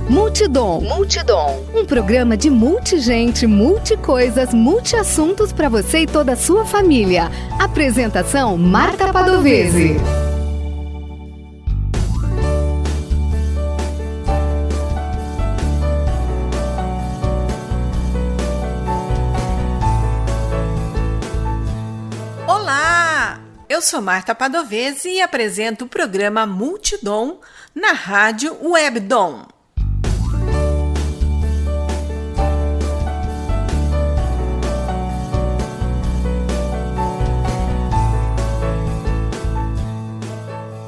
Multidom. Um programa de multigente, multicoisas, multiassuntos para você e toda a sua família. Apresentação: Marta Padovese. Olá! Eu sou Marta Padovese e apresento o programa Multidom na Rádio Webdom.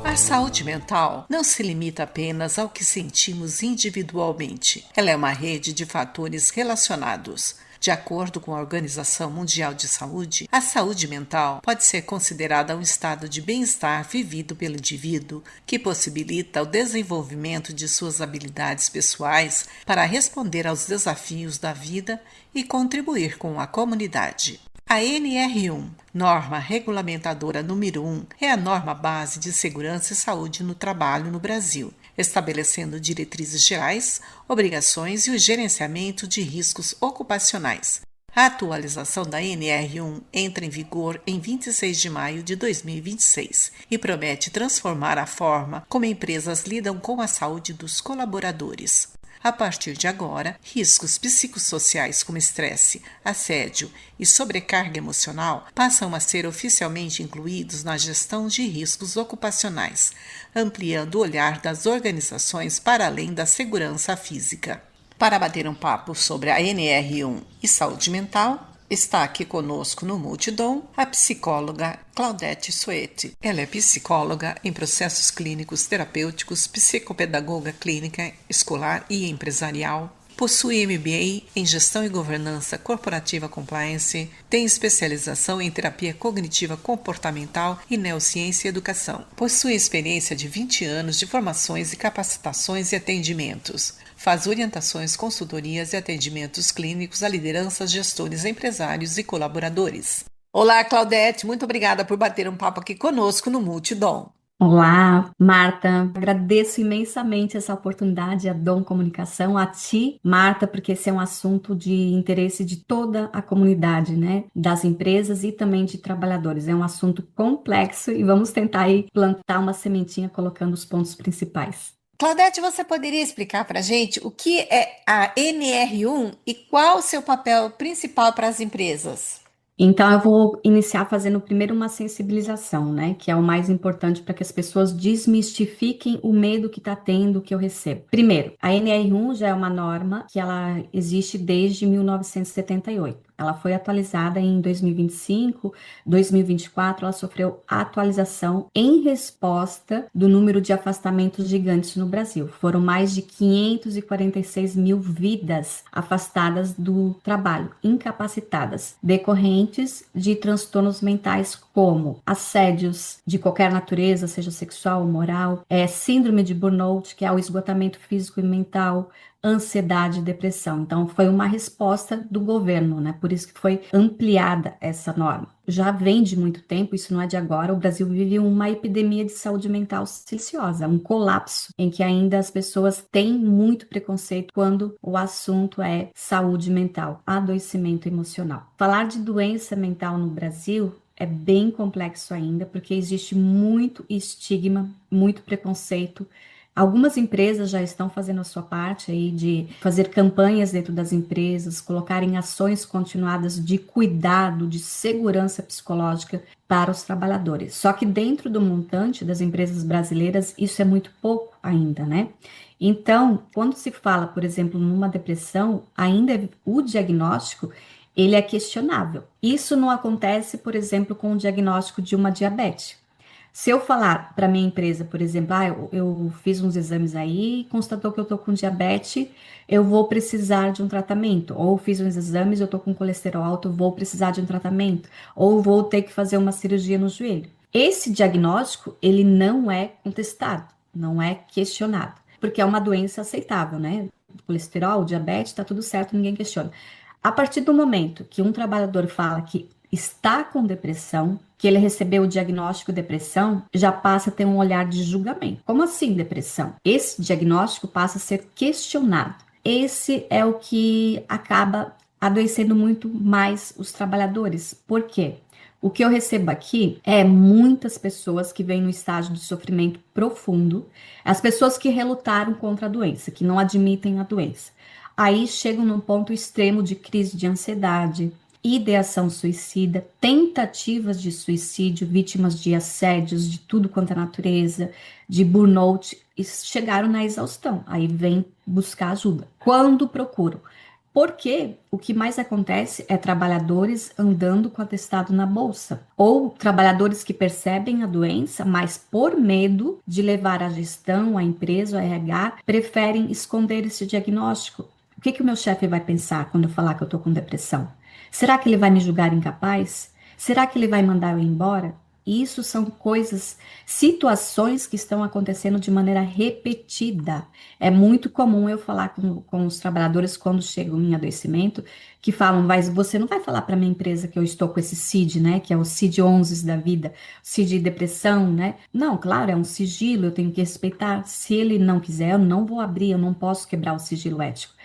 A saúde mental não se limita apenas ao que sentimos individualmente. Ela é uma rede de fatores relacionados. De acordo com a Organização Mundial de Saúde, a saúde mental pode ser considerada um estado de bem-estar vivido pelo indivíduo que possibilita o desenvolvimento de suas habilidades pessoais para responder aos desafios da vida e contribuir com a comunidade. A NR1, norma regulamentadora número 1, é a norma base de segurança e saúde no trabalho no Brasil, estabelecendo diretrizes gerais, obrigações e o gerenciamento de riscos ocupacionais. A atualização da NR1 entra em vigor em 26 de maio de 2026 e promete transformar a forma como empresas lidam com a saúde dos colaboradores. A partir de agora, riscos psicossociais como estresse, assédio e sobrecarga emocional passam a ser oficialmente incluídos na gestão de riscos ocupacionais, ampliando o olhar das organizações para além da segurança física. Para bater um papo sobre a NR1 e saúde mental, está aqui conosco no Multidom a psicóloga Claudete Suete. Ela é psicóloga em processos clínicos terapêuticos, psicopedagoga clínica, escolar e empresarial. Possui MBA em Gestão e Governança Corporativa Compliance, tem especialização em Terapia Cognitiva Comportamental e Neurociência e Educação. Possui experiência de 20 anos de formações e capacitações e atendimentos. Faz orientações, consultorias e atendimentos clínicos a lideranças, gestores, empresários e colaboradores. Olá, Claudete, muito obrigada por bater um papo aqui conosco no Multidom. Olá, Marta. Agradeço imensamente essa oportunidade, a Dom Comunicação, a ti, Marta, porque esse é um assunto de interesse de toda a comunidade, né? Das empresas e também de trabalhadores. É um assunto complexo e vamos tentar aí plantar uma sementinha colocando os pontos principais. Claudete, você poderia explicar para a gente o que é a NR1 e qual o seu papel principal para as empresas? Então, eu vou iniciar fazendo primeiro uma sensibilização, né? Que é o mais importante para que as pessoas desmistifiquem o medo que está tendo que eu recebo. Primeiro, a NR1 já é uma norma que ela existe desde 1978. Ela foi atualizada em 2025, 2024, ela sofreu atualização em resposta do número de afastamentos gigantes no Brasil. Foram mais de 546 mil vidas afastadas do trabalho, incapacitadas, decorrentes de transtornos mentais como assédios de qualquer natureza, seja sexual ou moral, síndrome de burnout, que é o esgotamento físico e mental, ansiedade e depressão. Então, foi uma resposta do governo, né? Por isso que foi ampliada essa norma. Já vem de muito tempo, isso não é de agora, o Brasil vive uma epidemia de saúde mental silenciosa, um colapso em que ainda as pessoas têm muito preconceito quando o assunto é saúde mental, adoecimento emocional. Falar de doença mental no Brasil é bem complexo ainda, porque existe muito estigma, muito preconceito. Algumas empresas já estão fazendo a sua parte aí de fazer campanhas dentro das empresas, colocarem ações continuadas de cuidado, de segurança psicológica para os trabalhadores. Só que dentro do montante das empresas brasileiras, isso é muito pouco ainda, né? Então, quando se fala, por exemplo, numa depressão, ainda o diagnóstico, ele é questionável. Isso não acontece, por exemplo, com o diagnóstico de uma diabetes. Se eu falar para minha empresa, por exemplo, eu fiz uns exames aí, constatou que eu estou com diabetes, eu vou precisar de um tratamento. Ou fiz uns exames, eu estou com colesterol alto, vou precisar de um tratamento. Ou vou ter que fazer uma cirurgia no joelho. Esse diagnóstico, ele não é contestado, não é questionado, porque é uma doença aceitável, né? Colesterol, diabetes, tá tudo certo, ninguém questiona. A partir do momento que um trabalhador fala que está com depressão, que ele recebeu o diagnóstico depressão, já passa a ter um olhar de julgamento. Como assim depressão? Esse diagnóstico passa a ser questionado. Esse é o que acaba adoecendo muito mais os trabalhadores. Por quê? O que eu recebo aqui é muitas pessoas que vêm no estágio de sofrimento profundo, as pessoas que relutaram contra a doença, que não admitem a doença. Aí chegam num ponto extremo de crise de ansiedade, ideação suicida, tentativas de suicídio, vítimas de assédios de tudo quanto é natureza, de burnout, e chegaram na exaustão. Aí vem buscar ajuda. Quando procuram? Porque o que mais acontece é trabalhadores andando com atestado na bolsa, ou trabalhadores que percebem a doença, mas por medo de levar a gestão, a empresa, o RH, preferem esconder esse diagnóstico. O que o meu chefe vai pensar quando eu falar que eu estou com depressão? Será que ele vai me julgar incapaz? Será que ele vai mandar eu ir embora? Isso são coisas, situações que estão acontecendo de maneira repetida. É muito comum eu falar com os trabalhadores quando chegam em adoecimento, que falam, mas você não vai falar para minha empresa que eu estou com esse CID, né? Que é o CID 11 da vida, CID depressão, né? Não, claro, é um sigilo, eu tenho que respeitar. Se ele não quiser, eu não vou abrir, eu não posso quebrar o sigilo ético.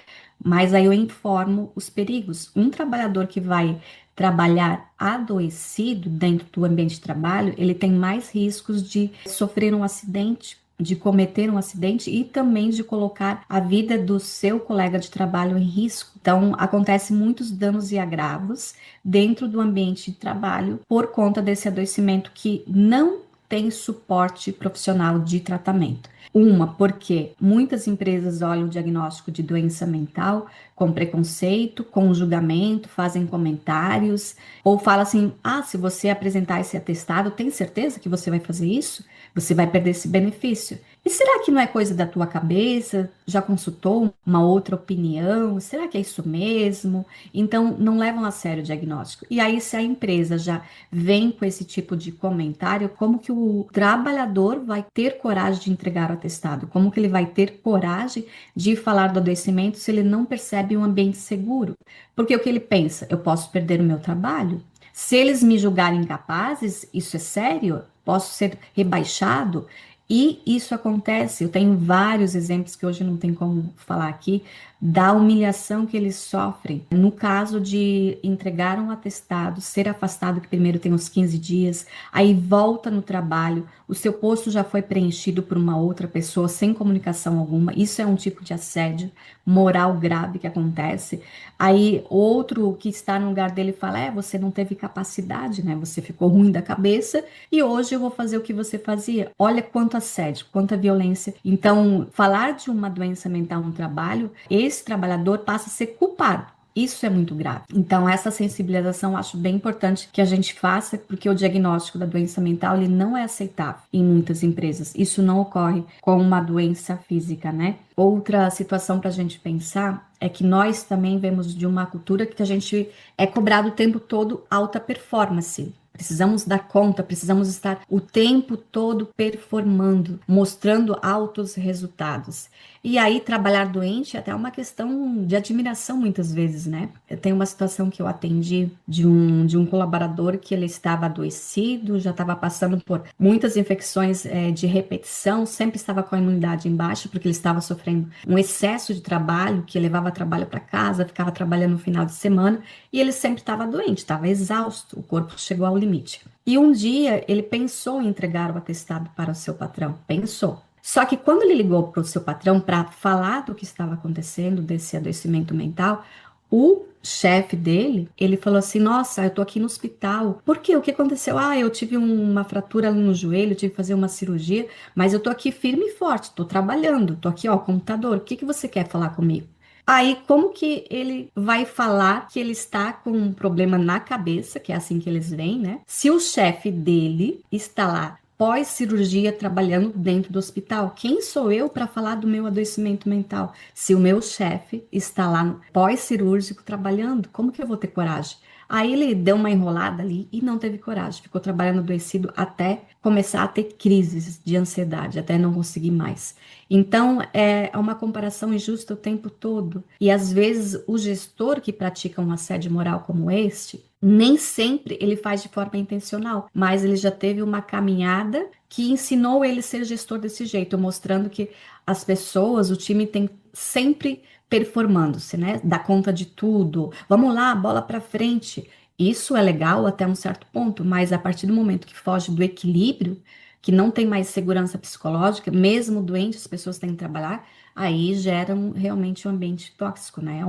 Mas aí eu informo os perigos. Um trabalhador que vai trabalhar adoecido dentro do ambiente de trabalho, ele tem mais riscos de sofrer um acidente, de cometer um acidente e também de colocar a vida do seu colega de trabalho em risco. Então, acontecem muitos danos e agravos dentro do ambiente de trabalho por conta desse adoecimento que não tem suporte profissional de tratamento. Uma, porque muitas empresas olham o diagnóstico de doença mental com preconceito, com julgamento, fazem comentários, ou falam assim, se você apresentar esse atestado, tem certeza que você vai fazer isso? Você vai perder esse benefício. E será que não é coisa da tua cabeça? Já consultou uma outra opinião? Será que é isso mesmo? Então, não levam a sério o diagnóstico. E aí, se a empresa já vem com esse tipo de comentário, como que o trabalhador vai ter coragem de entregar o atestado? Como que ele vai ter coragem de falar do adoecimento se ele não percebe um ambiente seguro? Porque o que ele pensa? Eu posso perder o meu trabalho? Se eles me julgarem incapazes, isso é sério? Posso ser rebaixado? E isso acontece, eu tenho vários exemplos que hoje não tem como falar aqui, da humilhação que eles sofrem. No caso de entregar um atestado, ser afastado, que primeiro tem uns 15 dias, aí volta no trabalho, o seu posto já foi preenchido por uma outra pessoa sem comunicação alguma, isso é um tipo de assédio moral grave que acontece. Aí outro que está no lugar dele fala, você não teve capacidade, né? Você ficou ruim da cabeça e hoje eu vou fazer o que você fazia. Olha quanto assédio, quanta violência. Então, falar de uma doença mental no trabalho, esse trabalhador passa a ser culpado. Isso é muito grave. Então, essa sensibilização eu acho bem importante que a gente faça, porque o diagnóstico da doença mental ele não é aceitável em muitas empresas. Isso não ocorre com uma doença física, né? Outra situação para a gente pensar é que nós também vemos de uma cultura que a gente é cobrado o tempo todo alta performance. Precisamos dar conta, precisamos estar o tempo todo performando, mostrando altos resultados. E aí, trabalhar doente é até uma questão de admiração muitas vezes, né? Eu tenho uma situação que eu atendi de um colaborador que ele estava adoecido, já estava passando por muitas infecções de repetição, sempre estava com a imunidade em baixa, porque ele estava sofrendo um excesso de trabalho, que levava trabalho para casa, ficava trabalhando no final de semana, e ele sempre estava doente, estava exausto, o corpo chegou ao limite. E um dia ele pensou em entregar o atestado para o seu patrão, pensou. Só que quando ele ligou para o seu patrão para falar do que estava acontecendo, desse adoecimento mental, o chefe dele, ele falou assim, nossa, eu tô aqui no hospital. Por quê? O que aconteceu? Eu tive uma fratura ali no joelho, tive que fazer uma cirurgia, mas eu tô aqui firme e forte, tô trabalhando, tô aqui, computador, o que você quer falar comigo? Aí, como que ele vai falar que ele está com um problema na cabeça, que é assim que eles veem, né? Se o chefe dele está lá pós-cirurgia trabalhando dentro do hospital, quem sou eu para falar do meu adoecimento mental? Se o meu chefe está lá pós-cirúrgico trabalhando, como que eu vou ter coragem? Aí ele deu uma enrolada ali e não teve coragem, ficou trabalhando adoecido até começar a ter crises de ansiedade, até não conseguir mais. Então, é uma comparação injusta o tempo todo. E às vezes o gestor que pratica um assédio moral como este, Nem sempre ele faz de forma intencional, mas ele já teve uma caminhada que ensinou ele a ser gestor desse jeito, mostrando que as pessoas, o time tem sempre performando-se, né? Dá conta de tudo. Vamos lá, bola para frente. Isso é legal até um certo ponto, mas a partir do momento que foge do equilíbrio, que não tem mais segurança psicológica, mesmo doente, as pessoas têm que trabalhar, aí gera realmente um ambiente tóxico, né?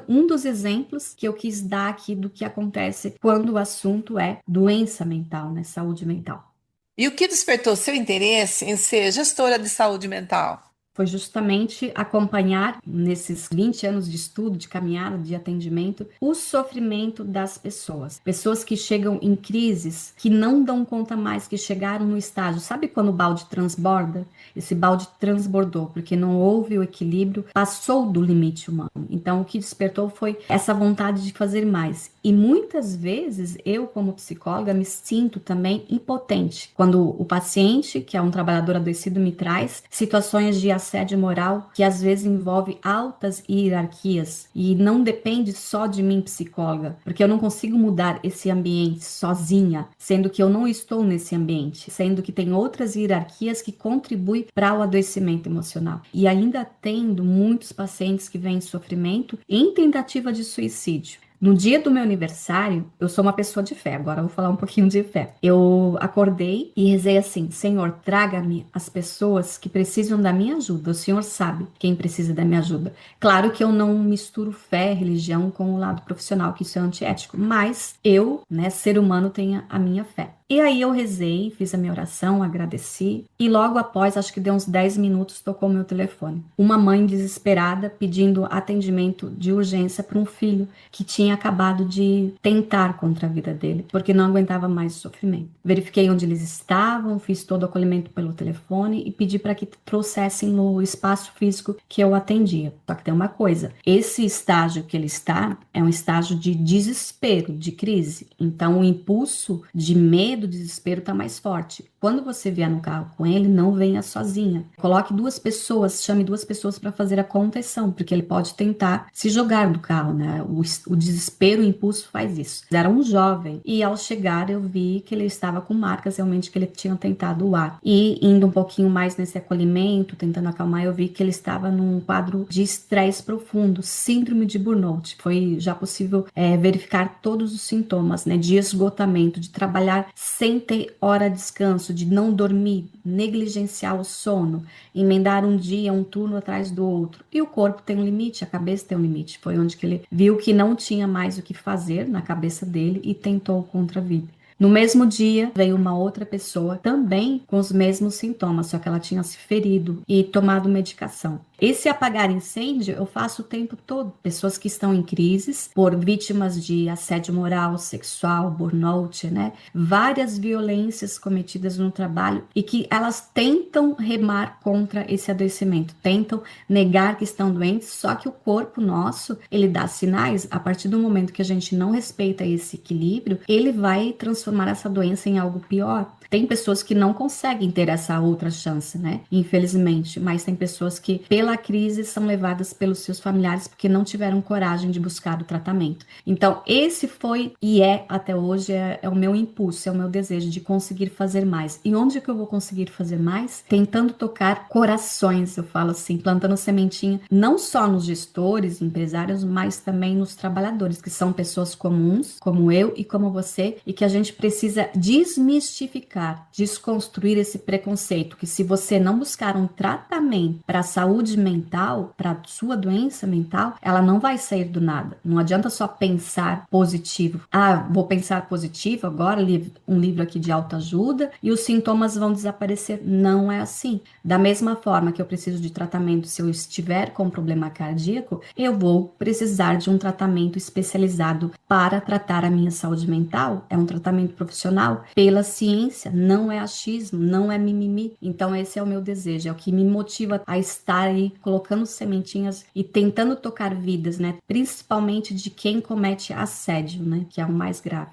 Um dos exemplos que eu quis dar aqui do que acontece quando o assunto é doença mental, né? Saúde mental. E o que despertou seu interesse em ser gestora de saúde mental? Foi justamente acompanhar, nesses 20 anos de estudo, de caminhada, de atendimento, o sofrimento das pessoas. Pessoas que chegam em crises, que não dão conta mais, que chegaram no estágio. Sabe quando o balde transborda? Esse balde transbordou, porque não houve o equilíbrio, passou do limite humano. Então, o que despertou foi essa vontade de fazer mais. E muitas vezes, eu, como psicóloga, me sinto também impotente. Quando o paciente, que é um trabalhador adoecido, me traz situações de assédio moral que às vezes envolve altas hierarquias e não depende só de mim, psicóloga, porque eu não consigo mudar esse ambiente sozinha, sendo que eu não estou nesse ambiente, sendo que tem outras hierarquias que contribuem para o adoecimento emocional. E ainda tendo muitos pacientes que vêm em sofrimento em tentativa de suicídio. No dia do meu aniversário, eu sou uma pessoa de fé, agora eu vou falar um pouquinho de fé. Eu acordei e rezei assim: Senhor, traga-me as pessoas que precisam da minha ajuda. O Senhor sabe quem precisa da minha ajuda. Claro que eu não misturo fé, religião com o lado profissional, que isso é antiético, mas eu, né, ser humano, tenho a minha fé. E aí eu rezei, fiz a minha oração, agradeci, e logo após, acho que deu uns 10 minutos, tocou meu telefone. Uma mãe desesperada pedindo atendimento de urgência para um filho que tinha acabado de tentar contra a vida dele, porque não aguentava mais o sofrimento. Verifiquei onde eles estavam, fiz todo o acolhimento pelo telefone e pedi para que trouxessem no espaço físico que eu atendia. Só que tem uma coisa, esse estágio que ele está é um estágio de desespero, de crise. Então o impulso de medo, desespero está mais forte. Quando você vier no carro com ele, não venha sozinha. Coloque 2 pessoas, chame 2 pessoas para fazer a contenção, porque ele pode tentar se jogar do carro, né? O desespero, o impulso faz isso. Era um jovem e ao chegar eu vi que ele estava com marcas realmente que ele tinha tentado o ar. E indo um pouquinho mais nesse acolhimento, tentando acalmar, eu vi que ele estava num quadro de estresse profundo, síndrome de burnout. Foi já possível verificar todos os sintomas, né? De esgotamento, de trabalhar sem ter hora de descanso, de não dormir, negligenciar o sono, emendar um dia, um turno atrás do outro. E o corpo tem um limite, a cabeça tem um limite. Foi onde que ele viu que não tinha mais o que fazer na cabeça dele e tentou contra a vida. No mesmo dia, veio uma outra pessoa também com os mesmos sintomas, só que ela tinha se ferido e tomado medicação. Esse apagar incêndio eu faço o tempo todo. Pessoas que estão em crises por vítimas de assédio moral, sexual, burnout, né? Várias violências cometidas no trabalho e que elas tentam remar contra esse adoecimento, tentam negar que estão doentes, só que o corpo nosso, ele dá sinais. A partir do momento que a gente não respeita esse equilíbrio, ele vai transformar essa doença em algo pior. Tem pessoas que não conseguem ter essa outra chance, né? Infelizmente, mas tem pessoas que, pela crise, são levadas pelos seus familiares porque não tiveram coragem de buscar o tratamento. Então, esse foi e é, até hoje, é o meu impulso, é o meu desejo de conseguir fazer mais. E onde que eu vou conseguir fazer mais? Tentando tocar corações, eu falo assim, plantando sementinha, não só nos gestores, empresários, mas também nos trabalhadores, que são pessoas comuns, como eu e como você, e que a gente precisa desmistificar, desconstruir esse preconceito, que se você não buscar um tratamento para a saúde mental, para a sua doença mental, ela não vai sair do nada. Não adianta só pensar positivo. Ah, vou pensar positivo agora, um livro aqui de autoajuda e os sintomas vão desaparecer. Não é assim. Da mesma forma que eu preciso de tratamento se eu estiver com problema cardíaco, eu vou precisar de um tratamento especializado para tratar a minha saúde mental. É um tratamento profissional pela ciência, não é achismo, não é mimimi. Então esse é o meu desejo, é o que me motiva a estar aí colocando sementinhas e tentando tocar vidas, né? Principalmente de quem comete assédio, né? Que é o mais grave.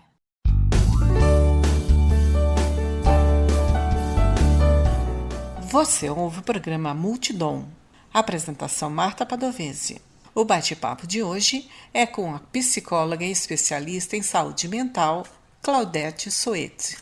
Você ouve o programa Multidom. Apresentação Marta Padovese. O bate-papo de hoje é com a psicóloga e especialista em saúde mental, Claudete Soete.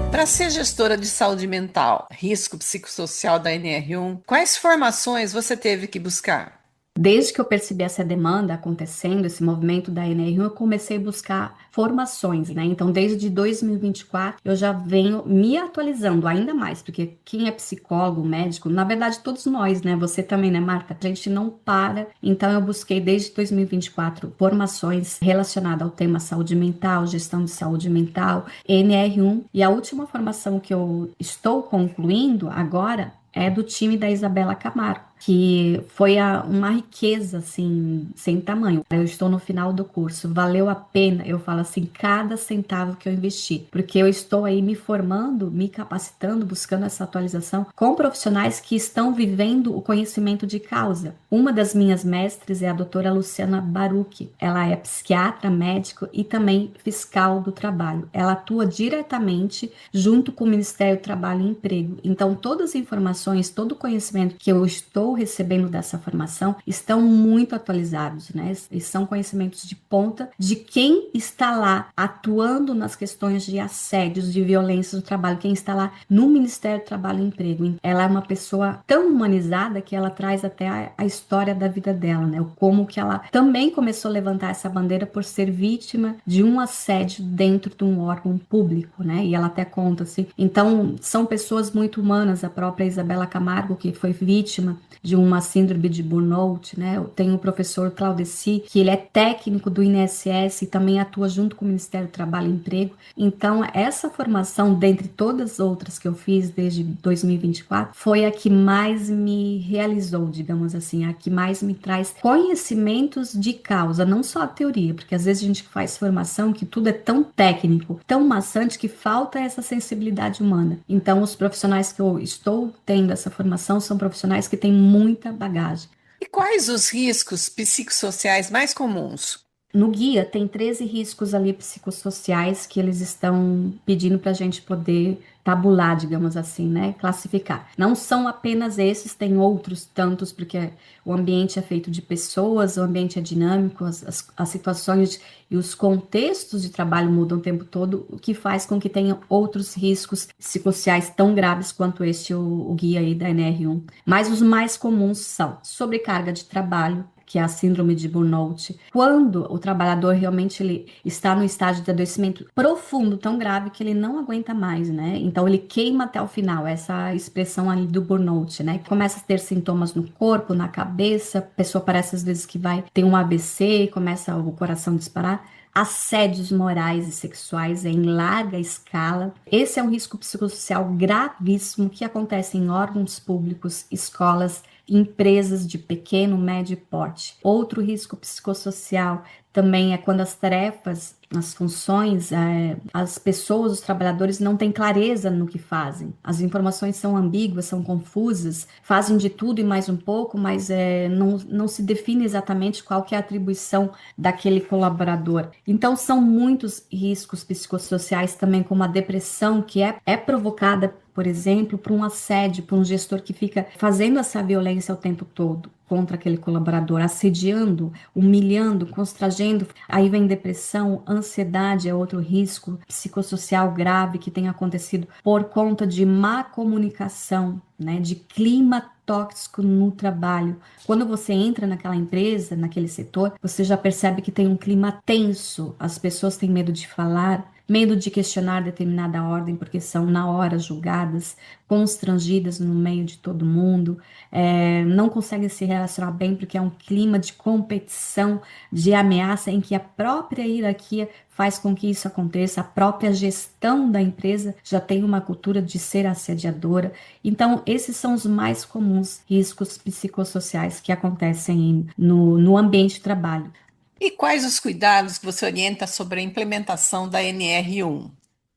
Para ser gestora de saúde mental, risco psicossocial da NR1, quais formações você teve que buscar? Desde que eu percebi essa demanda acontecendo, esse movimento da NR1, eu comecei a buscar formações, né? Então, desde 2024, eu já venho me atualizando ainda mais, porque quem é psicólogo, médico, na verdade, todos nós, né? Você também, né, Marta? A gente não para. Então, eu busquei desde 2024 formações relacionadas ao tema saúde mental, gestão de saúde mental, NR1. E a última formação que eu estou concluindo agora é do time da Isabela Camargo, que foi uma riqueza, assim, sem tamanho. Eu estou no final do curso, valeu a pena, eu falo assim, cada centavo que eu investi, porque eu estou aí me formando, me capacitando, buscando essa atualização com profissionais que estão vivendo o conhecimento de causa. Uma das minhas mestres é a doutora Luciana Baruch, ela é psiquiatra, médico e também fiscal do trabalho. Ela atua diretamente junto com o Ministério do Trabalho e Emprego. Então, todas as informações, todo o conhecimento que eu estou recebendo dessa formação estão muito atualizados, né? E são conhecimentos de ponta de quem está lá atuando nas questões de assédios, de violência do trabalho, quem está lá no Ministério do Trabalho e Emprego. Ela é uma pessoa tão humanizada que ela traz até a história da vida dela, né? Como que ela também começou a levantar essa bandeira por ser vítima de um assédio dentro de um órgão público, né? E ela até conta assim. Então, são pessoas muito humanas, a própria Isabela Camargo, que foi vítima de uma síndrome de burnout, né? Eu tenho o professor Claudeci, que ele é técnico do INSS e também atua junto com o Ministério do Trabalho e Emprego. Então, essa formação, dentre todas as outras que eu fiz desde 2024, foi a que mais me realizou, digamos assim, a que mais me traz conhecimentos de causa, não só a teoria, porque às vezes a gente faz formação que tudo é tão técnico, tão maçante, que falta essa sensibilidade humana. Então, os profissionais que eu estou tendo essa formação são profissionais que têm muita bagagem. E quais os riscos psicossociais mais comuns? No guia tem 13 riscos ali psicossociais que eles estão pedindo para a gente poder tabular, digamos assim, né? Classificar. Não são apenas esses, tem outros tantos, porque o ambiente é feito de pessoas, o ambiente é dinâmico, as situações e os contextos de trabalho mudam o tempo todo, o que faz com que tenha outros riscos psicossociais tão graves quanto este, o guia aí da NR1. Mas os mais comuns são sobrecarga de trabalho, que é a síndrome de burnout, quando o trabalhador realmente ele está no estágio de adoecimento profundo, tão grave que ele não aguenta mais, né? Então ele queima até o final, essa expressão ali do burnout, né? Começa a ter sintomas no corpo, na cabeça, a pessoa parece às vezes que vai ter um AVC, começa o coração a disparar. Assédios morais e sexuais em larga escala. Esse é um risco psicossocial gravíssimo que acontece em órgãos públicos, escolas, empresas de pequeno, médio porte. Outro risco psicossocial também é quando as tarefas, as funções, as pessoas, os trabalhadores não têm clareza no que fazem. As informações são ambíguas, são confusas, fazem de tudo e mais um pouco, mas não se define exatamente qual que é a atribuição daquele colaborador. Então, são muitos riscos psicossociais também, como a depressão, que é provocada, por exemplo, por um assédio, por um gestor que fica fazendo essa violência o tempo todo contra aquele colaborador, assediando, humilhando, constrangendo. Aí vem depressão, ansiedade é outro risco psicossocial grave que tem acontecido por conta de má comunicação, né, de clima tóxico no trabalho. Quando você entra naquela empresa, naquele setor, você já percebe que tem um clima tenso, as pessoas têm medo de falar, medo de questionar determinada ordem, porque são na hora julgadas, constrangidas no meio de todo mundo, não conseguem se relacionar bem porque é um clima de competição, de ameaça, em que a própria hierarquia faz com que isso aconteça, a própria gestão da empresa já tem uma cultura de ser assediadora. Então, esses são os mais comuns riscos psicossociais que acontecem no ambiente de trabalho. E quais os cuidados que você orienta sobre a implementação da NR1?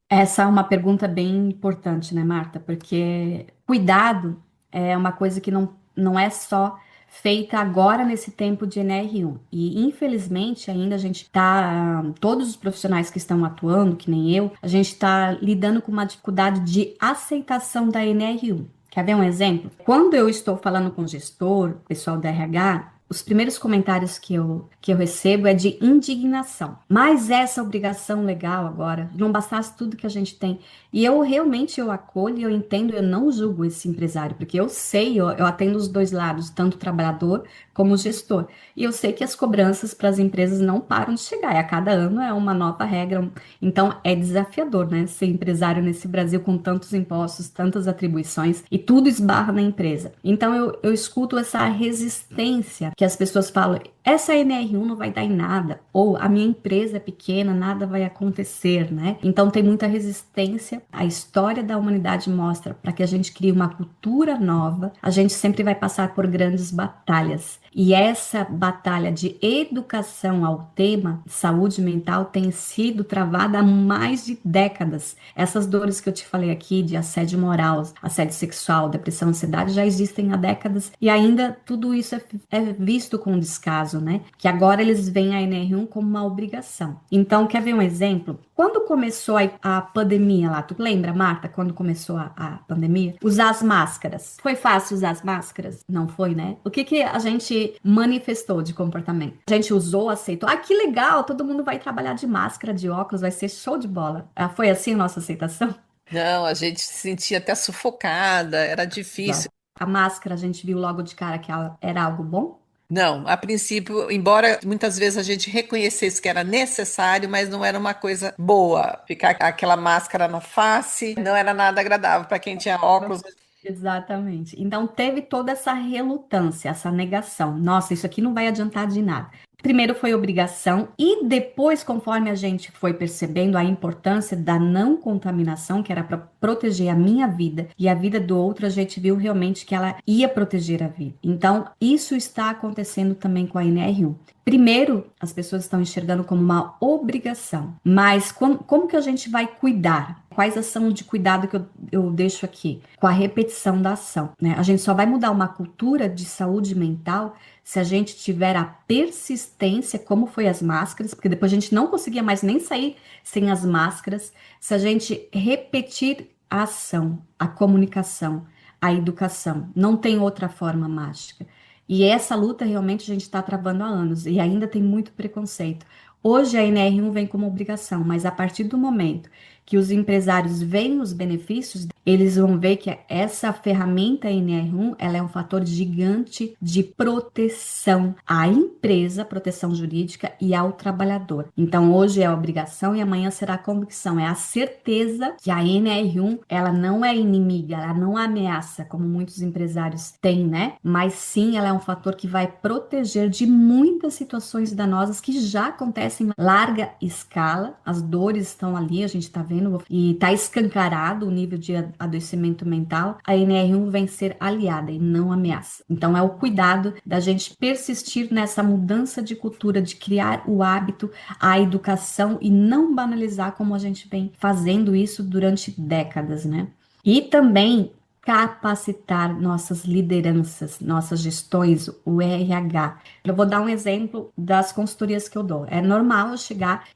Essa é uma pergunta bem importante, né, Marta? Porque cuidado é uma coisa que não é só feita agora nesse tempo de NR1. E infelizmente ainda a gente está, todos os profissionais que estão atuando, que nem eu, a gente está lidando com uma dificuldade de aceitação da NR1. Quer ver um exemplo? Quando eu estou falando com o gestor, pessoal da RH, os primeiros comentários que eu recebo é de indignação. Mas essa obrigação legal agora, não bastasse tudo que a gente tem. E eu realmente eu acolho, eu entendo, eu não julgo esse empresário, porque eu sei, eu atendo os dois lados, tanto o trabalhador como o gestor. E eu sei que as cobranças para as empresas não param de chegar. E a cada ano é uma nova regra. Então é desafiador, né? Ser empresário nesse Brasil com tantos impostos, tantas atribuições e tudo esbarra na empresa. Então eu escuto essa resistência que as pessoas falam, essa NR1 não vai dar em nada, ou a minha empresa é pequena, nada vai acontecer, né? Então tem muita resistência. A história da humanidade mostra para que a gente crie uma cultura nova, a gente sempre vai passar por grandes batalhas. E essa batalha de educação ao tema saúde mental tem sido travada há mais de décadas. Essas dores que eu te falei aqui de assédio moral, assédio sexual, depressão, ansiedade já existem há décadas e ainda tudo isso é visto com descaso, né? Que agora eles veem a NR1 como uma obrigação. Então, quer ver um exemplo? Quando começou a pandemia lá, tu lembra, Marta, quando começou a pandemia? Usar as máscaras. Foi fácil usar as máscaras? Não foi, né? O que a gente manifestou de comportamento? A gente usou, aceitou. Ah, que legal, todo mundo vai trabalhar de máscara, de óculos, vai ser show de bola. Foi assim a nossa aceitação? Não, a gente se sentia até sufocada, era difícil. A máscara, a gente viu logo de cara que ela era algo bom? Não, a princípio, embora muitas vezes a gente reconhecesse que era necessário, mas não era uma coisa boa. Ficar aquela máscara na face não era nada agradável para quem tinha óculos. Exatamente. Então teve toda essa relutância, essa negação. Nossa, isso aqui não vai adiantar de nada. Primeiro foi obrigação e depois, conforme a gente foi percebendo a importância da não contaminação, que era para proteger a minha vida e a vida do outro, a gente viu realmente que ela ia proteger a vida. Então, isso está acontecendo também com a NR1. Primeiro, as pessoas estão enxergando como uma obrigação, mas como que a gente vai cuidar? Quais ações de cuidado que eu deixo aqui? Com a repetição da ação, né? A gente só vai mudar uma cultura de saúde mental se a gente tiver a persistência, como foi as máscaras, porque depois a gente não conseguia mais nem sair sem as máscaras, se a gente repetir a ação, a comunicação, a educação. Não tem outra forma mágica. E essa luta realmente a gente está travando há anos e ainda tem muito preconceito. Hoje a NR1 vem como obrigação, mas a partir do momento que os empresários veem os benefícios, eles vão ver que essa ferramenta NR1, ela é um fator gigante de proteção à empresa, proteção jurídica e ao trabalhador. Então hoje é a obrigação e amanhã será a convicção, é a certeza que a NR1, ela não é inimiga, ela não ameaça, como muitos empresários têm, né? Mas sim, ela é um fator que vai proteger de muitas situações danosas que já acontecem em larga escala, as dores estão ali, a gente está vendo, e está escancarado o nível de adoecimento mental, a NR1 vem ser aliada e não ameaça. Então é o cuidado da gente persistir nessa mudança de cultura, de criar o hábito, a educação e não banalizar como a gente vem fazendo isso durante décadas, né? E também capacitar nossas lideranças, nossas gestões, o RH. Eu vou dar um exemplo das consultorias que eu dou. É normal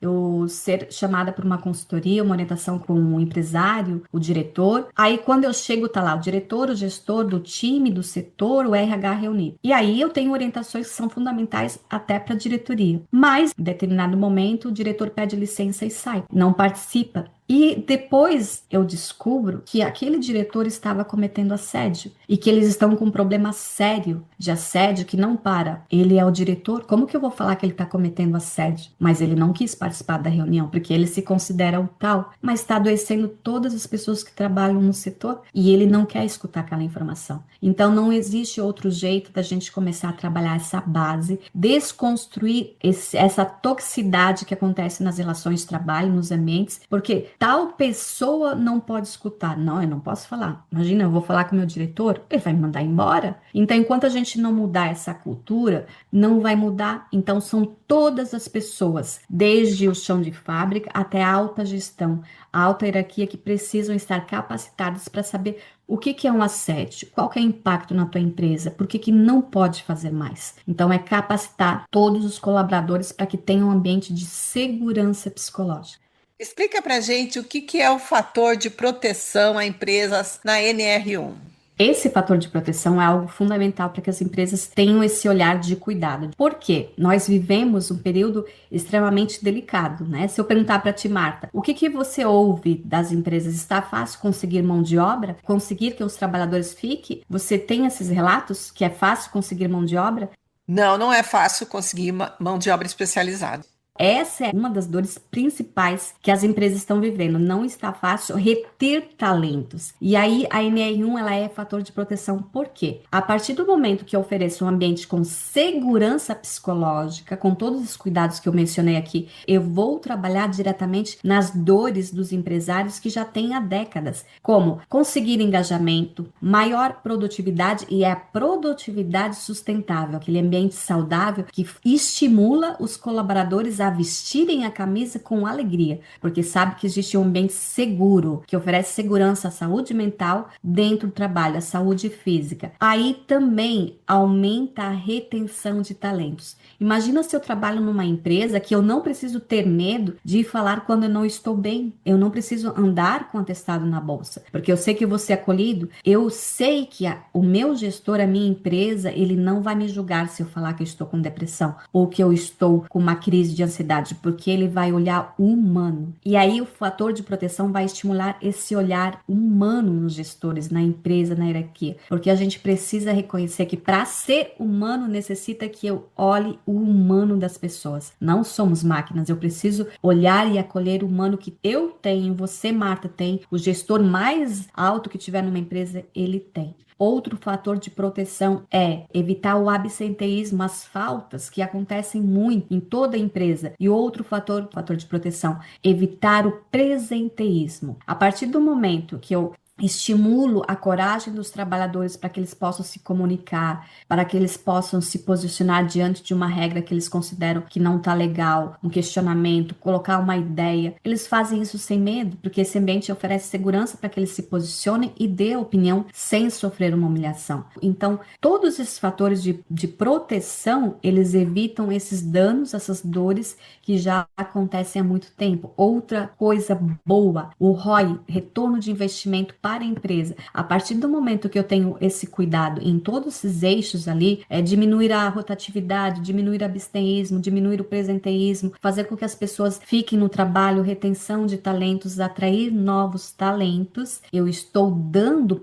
eu ser chamada por uma consultoria, uma orientação com um empresário, o diretor. Aí quando eu chego, tá lá o diretor, o gestor do time, do setor, o RH reunido. E aí eu tenho orientações que são fundamentais até para a diretoria. Mas, em determinado momento, o diretor pede licença e sai, não participa. E depois eu descubro que aquele diretor estava cometendo assédio e que eles estão com um problema sério de assédio que não para. Ele é o diretor, como que eu vou falar que ele está cometendo assédio? Mas ele não quis participar da reunião porque ele se considera o tal, mas está adoecendo todas as pessoas que trabalham no setor e ele não quer escutar aquela informação. Então não existe outro jeito da gente começar a trabalhar essa base, desconstruir essa toxicidade que acontece nas relações de trabalho, nos ambientes, porque tal pessoa não pode escutar. Não, eu não posso falar. Imagina, eu vou falar com o meu diretor, ele vai me mandar embora. Então, enquanto a gente não mudar essa cultura, não vai mudar. Então, são todas as pessoas, desde o chão de fábrica até a alta gestão, a alta hierarquia, que precisam estar capacitadas para saber o que que é um assédio, qual que é o impacto na tua empresa, por que que não pode fazer mais. Então, é capacitar todos os colaboradores para que tenham um ambiente de segurança psicológica. Explica para gente o que é o fator de proteção a empresas na NR1. Esse fator de proteção é algo fundamental para que as empresas tenham esse olhar de cuidado. Por quê? Nós vivemos um período extremamente delicado, né? Se eu perguntar para ti, Marta, o que que você ouve das empresas? Está fácil conseguir mão de obra? Conseguir que os trabalhadores fiquem? Você tem esses relatos que é fácil conseguir mão de obra? Não, não é fácil conseguir mão de obra especializada. Essa é uma das dores principais que as empresas estão vivendo. Não está fácil reter talentos. E aí a NR1 ela é fator de proteção. Por quê? A partir do momento que eu ofereço um ambiente com segurança psicológica, com todos os cuidados que eu mencionei aqui, eu vou trabalhar diretamente nas dores dos empresários que já têm há décadas, como conseguir engajamento, maior produtividade, e é a produtividade sustentável, aquele ambiente saudável que estimula os colaboradores a vestirem a camisa com alegria, porque sabe que existe um ambiente seguro, que oferece segurança à saúde mental dentro do trabalho, à saúde física. Aí também aumenta a retenção de talentos. Imagina se eu trabalho numa empresa que eu não preciso ter medo de falar quando eu não estou bem. Eu não preciso andar com atestado na bolsa, porque eu sei que eu vou ser acolhido. Eu sei que o meu gestor, a minha empresa, ele não vai me julgar se eu falar que eu estou com depressão ou que eu estou com uma crise de ansiedade, porque ele vai olhar o humano. E aí o fator de proteção vai estimular esse olhar humano nos gestores, na empresa, na hierarquia, porque a gente precisa reconhecer que para ser humano necessita que eu olhe o humano das pessoas. Não somos máquinas, eu preciso olhar e acolher o humano que eu tenho, você, Marta, tem, o gestor mais alto que tiver numa empresa, ele tem. Outro fator de proteção é evitar o absenteísmo, as faltas que acontecem muito em toda a empresa. E outro fator de proteção, evitar o presenteísmo. A partir do momento que eu estimulo a coragem dos trabalhadores para que eles possam se comunicar, para que eles possam se posicionar diante de uma regra que eles consideram que não está legal, um questionamento, colocar uma ideia. Eles fazem isso sem medo, porque esse ambiente oferece segurança para que eles se posicionem e dê a opinião sem sofrer uma humilhação. Então, todos esses fatores de proteção, eles evitam esses danos, essas dores que já acontecem há muito tempo. Outra coisa boa, o ROI, retorno de investimento para a empresa. A partir do momento que eu tenho esse cuidado em todos esses eixos ali, é diminuir a rotatividade, diminuir o abstenteísmo, diminuir o presenteísmo, fazer com que as pessoas fiquem no trabalho, retenção de talentos, atrair novos talentos, eu estou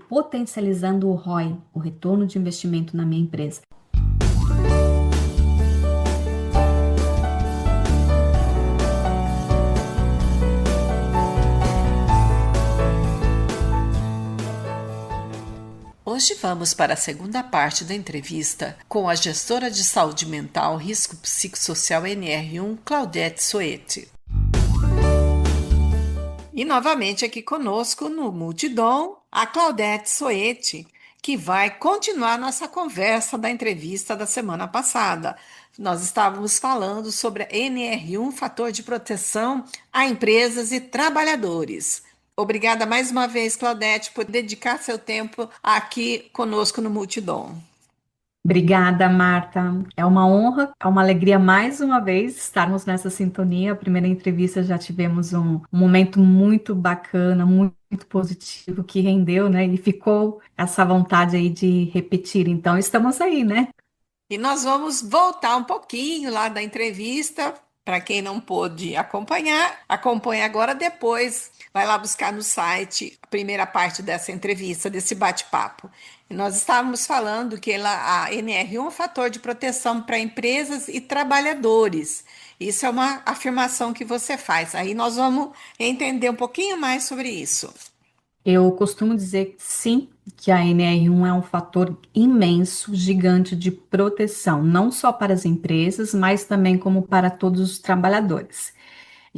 potencializando o ROI, o retorno de investimento na minha empresa. Hoje vamos para a segunda parte da entrevista com a gestora de saúde mental risco psicossocial NR1, Claudete Soete. E novamente aqui conosco no Multidom, a Claudete Soete, que vai continuar nossa conversa da entrevista da semana passada. Nós estávamos falando sobre a NR1, fator de proteção a empresas e trabalhadores. Obrigada mais uma vez, Claudete, por dedicar seu tempo aqui conosco no Multidom. Obrigada, Marta. É uma honra, é uma alegria mais uma vez estarmos nessa sintonia. A primeira entrevista já tivemos um momento muito bacana, muito positivo, que rendeu, né? E ficou essa vontade aí de repetir. Então, estamos aí, né? E nós vamos voltar um pouquinho lá da entrevista. Para quem não pôde acompanhar, acompanhe agora depois. Vai lá buscar no site a primeira parte dessa entrevista, desse bate-papo. E nós estávamos falando que a NR1 é um fator de proteção para empresas e trabalhadores. Isso é uma afirmação que você faz. Aí nós vamos entender um pouquinho mais sobre isso. Eu costumo dizer sim, que a NR1 é um fator imenso, gigante de proteção, não só para as empresas, mas também como para todos os trabalhadores.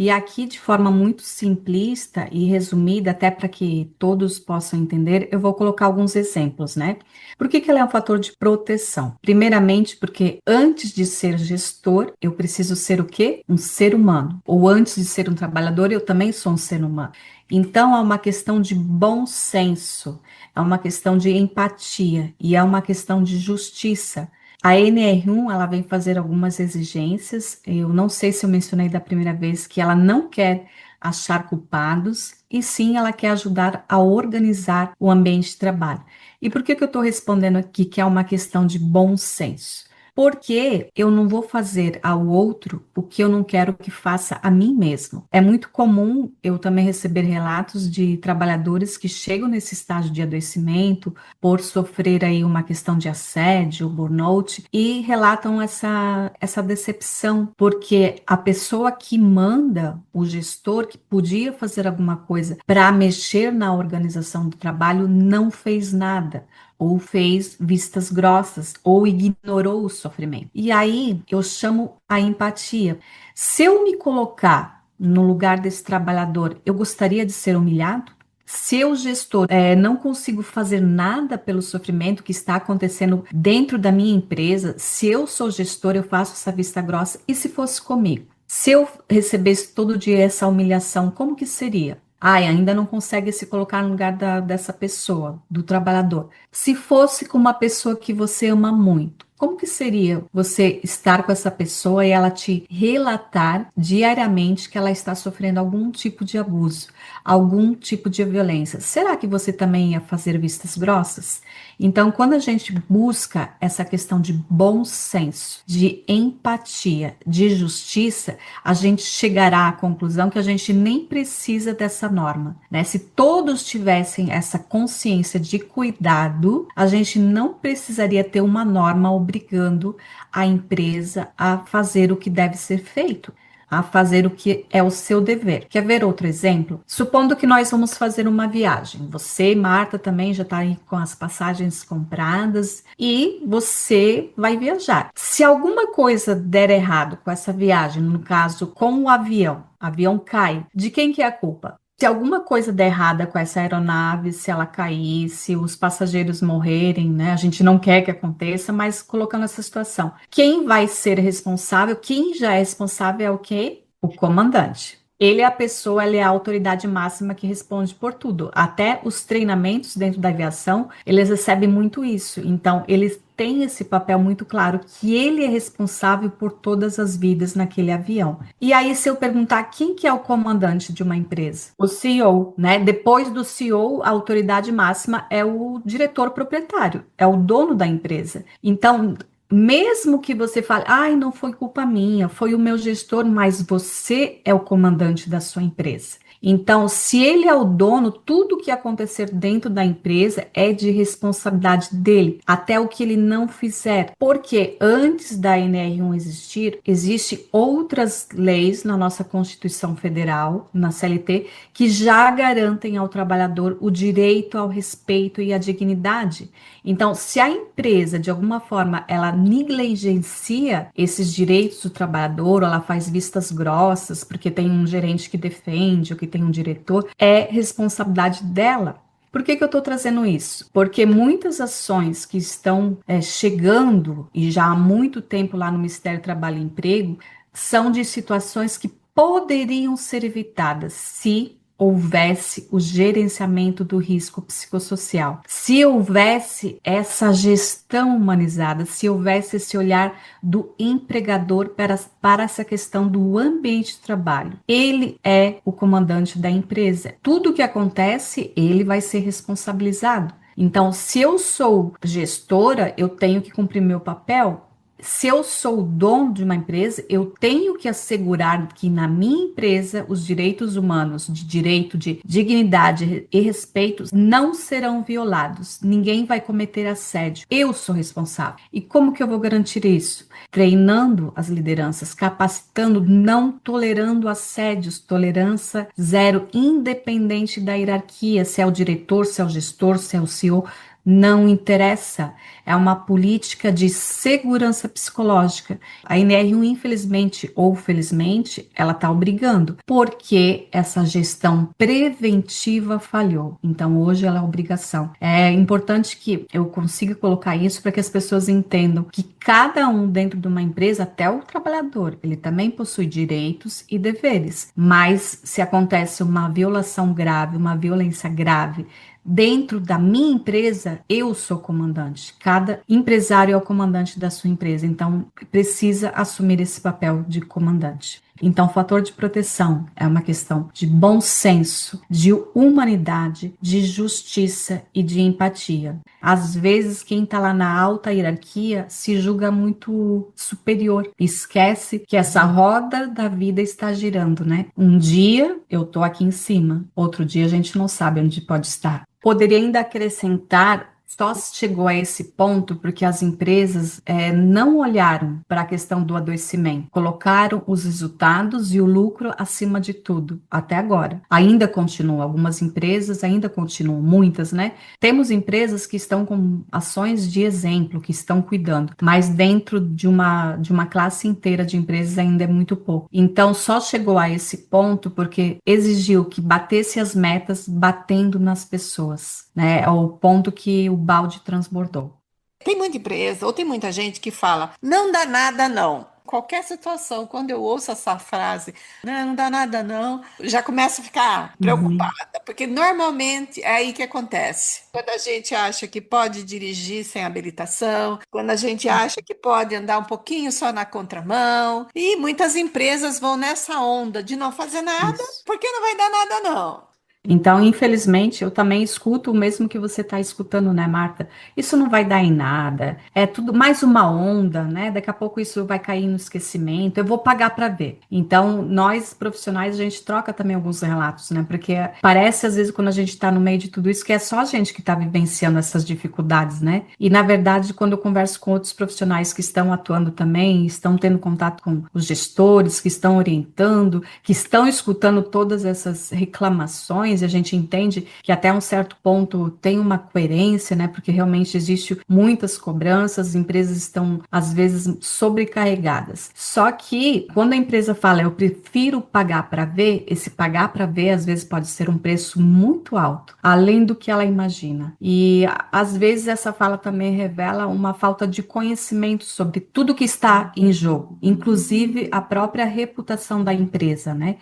E aqui, de forma muito simplista e resumida, até para que todos possam entender, eu vou colocar alguns exemplos, né? Por que que ela é um fator de proteção? Primeiramente, porque antes de ser gestor, eu preciso ser o quê? Um ser humano. Ou antes de ser um trabalhador, eu também sou um ser humano. Então, é uma questão de bom senso, é uma questão de empatia e é uma questão de justiça. A NR1, ela vem fazer algumas exigências. Eu não sei se eu mencionei da primeira vez que ela não quer achar culpados, e sim ela quer ajudar a organizar o ambiente de trabalho. E por que que eu estou respondendo aqui que é uma questão de bom senso? Porque eu não vou fazer ao outro o que eu não quero que faça a mim mesmo. É muito comum eu também receber relatos de trabalhadores que chegam nesse estágio de adoecimento por sofrer aí uma questão de assédio, burnout, e relatam essa decepção, porque a pessoa que manda, o gestor que podia fazer alguma coisa para mexer na organização do trabalho, não fez nada, ou fez vistas grossas, ou ignorou o sofrimento. E aí eu chamo a empatia. Se eu me colocar no lugar desse trabalhador, eu gostaria de ser humilhado? Se eu, gestor, não consigo fazer nada pelo sofrimento que está acontecendo dentro da minha empresa, se eu sou gestor, eu faço essa vista grossa, e se fosse comigo? Se eu recebesse todo dia essa humilhação, como que seria? Ai, ainda não consegue se colocar no lugar dessa pessoa, do trabalhador. Se fosse com uma pessoa que você ama muito, como que seria você estar com essa pessoa e ela te relatar diariamente que ela está sofrendo algum tipo de abuso, algum tipo de violência? Será que você também ia fazer vistas grossas? Então, quando a gente busca essa questão de bom senso, de empatia, de justiça, a gente chegará à conclusão que a gente nem precisa dessa norma, né? Se todos tivessem essa consciência de cuidado, a gente não precisaria ter uma norma obrigando a empresa a fazer o que deve ser feito, a fazer o que é o seu dever. Quer ver outro exemplo? Supondo que nós vamos fazer uma viagem. Você, Marta, também já está aí com as passagens compradas e você vai viajar. Se alguma coisa der errado com essa viagem, no caso com o avião cai, de quem que é a culpa? Se alguma coisa der errada com essa aeronave, se ela cair, se os passageiros morrerem, né? A gente não quer que aconteça, mas colocando essa situação. Quem vai ser responsável? Quem já é responsável é o quê? O comandante. Ele é a pessoa, ele é a autoridade máxima que responde por tudo. Até os treinamentos dentro da aviação, eles recebem muito isso. Então, eles têm esse papel muito claro que ele é responsável por todas as vidas naquele avião. E aí, se eu perguntar quem que é o comandante de uma empresa? O CEO, né? Depois do CEO, a autoridade máxima é o diretor proprietário, é o dono da empresa. Então, mesmo que você fale, ai, não foi culpa minha, foi o meu gestor, mas você é o comandante da sua empresa. Então, se ele é o dono, tudo que acontecer dentro da empresa é de responsabilidade dele, até o que ele não fizer. Porque antes da NR1 existir, existem outras leis na nossa Constituição Federal, na CLT, que já garantem ao trabalhador o direito ao respeito e à dignidade. Então, se a empresa, de alguma forma, ela negligencia esses direitos do trabalhador, ou ela faz vistas grossas, porque tem um gerente que defende, ou que tem um diretor, é responsabilidade dela. Por que que eu estou trazendo isso? Porque muitas ações que estão chegando, e já há muito tempo lá no Ministério do Trabalho e Emprego, são de situações que poderiam ser evitadas se houvesse o gerenciamento do risco psicossocial, se houvesse essa gestão humanizada, se houvesse esse olhar do empregador para essa questão do ambiente de trabalho. Ele é o comandante da empresa. Tudo que acontece, ele vai ser responsabilizado. Então, se eu sou gestora, eu tenho que cumprir meu papel. Se eu sou o dono de uma empresa, eu tenho que assegurar que na minha empresa os direitos humanos, de direito de dignidade e respeito, não serão violados. Ninguém vai cometer assédio. Eu sou responsável. E como que eu vou garantir isso? Treinando as lideranças, capacitando, não tolerando assédios, tolerância zero, independente da hierarquia, se é o diretor, se é o gestor, se é o CEO. Não interessa. É uma política de segurança psicológica. A NR1, infelizmente ou felizmente, ela está obrigando, porque essa gestão preventiva falhou. Então, hoje ela é obrigação. É importante que eu consiga colocar isso para que as pessoas entendam que cada um dentro de uma empresa, até o trabalhador, ele também possui direitos e deveres. Mas se acontece uma violação grave, uma violência grave, dentro da minha empresa, eu sou comandante. Cada empresário é o comandante da sua empresa, então precisa assumir esse papel de comandante. Então, fator de proteção é uma questão de bom senso, de humanidade, de justiça e de empatia. Às vezes, quem está lá na alta hierarquia se julga muito superior, esquece que essa roda da vida está girando, né? Um dia eu estou aqui em cima, outro dia a gente não sabe onde pode estar. Poderia ainda acrescentar, só chegou a esse ponto porque as empresas não olharam para a questão do adoecimento, colocaram os resultados e o lucro acima de tudo, até agora. Ainda continuam, algumas empresas ainda continuam, muitas, né? Temos empresas que estão com ações de exemplo, que estão cuidando, mas dentro de uma classe inteira de empresas ainda é muito pouco. Então, só chegou a esse ponto porque exigiu que batesse as metas batendo nas pessoas, né? Ao ponto que o balde transbordou. Tem muita empresa ou tem muita gente que fala, não dá nada não. Qualquer situação, quando eu ouço essa frase, não dá nada não, já começo a ficar preocupada, porque normalmente é aí que acontece. Quando a gente acha que pode dirigir sem habilitação, quando a gente acha que pode andar um pouquinho só na contramão, e muitas empresas vão nessa onda de não fazer nada, Isso. porque não vai dar nada não. Então, infelizmente, eu também escuto o mesmo que você está escutando, né, Marta? Isso não vai dar em nada, é tudo mais uma onda, né? Daqui a pouco isso vai cair no esquecimento, eu vou pagar para ver. Então, nós profissionais, a gente troca também alguns relatos, né? Porque parece, às vezes, quando a gente está no meio de tudo isso, que é só a gente que está vivenciando essas dificuldades, né? E, na verdade, quando eu converso com outros profissionais que estão atuando também, estão tendo contato com os gestores, que estão orientando, que estão escutando todas essas reclamações, e a gente entende que até um certo ponto tem uma coerência, né? Porque realmente existe muitas cobranças, as empresas estão às vezes sobrecarregadas. Só que quando a empresa fala eu prefiro pagar para ver, esse pagar para ver às vezes pode ser um preço muito alto, além do que ela imagina. E às vezes essa fala também revela uma falta de conhecimento sobre tudo que está em jogo, inclusive a própria reputação da empresa, né?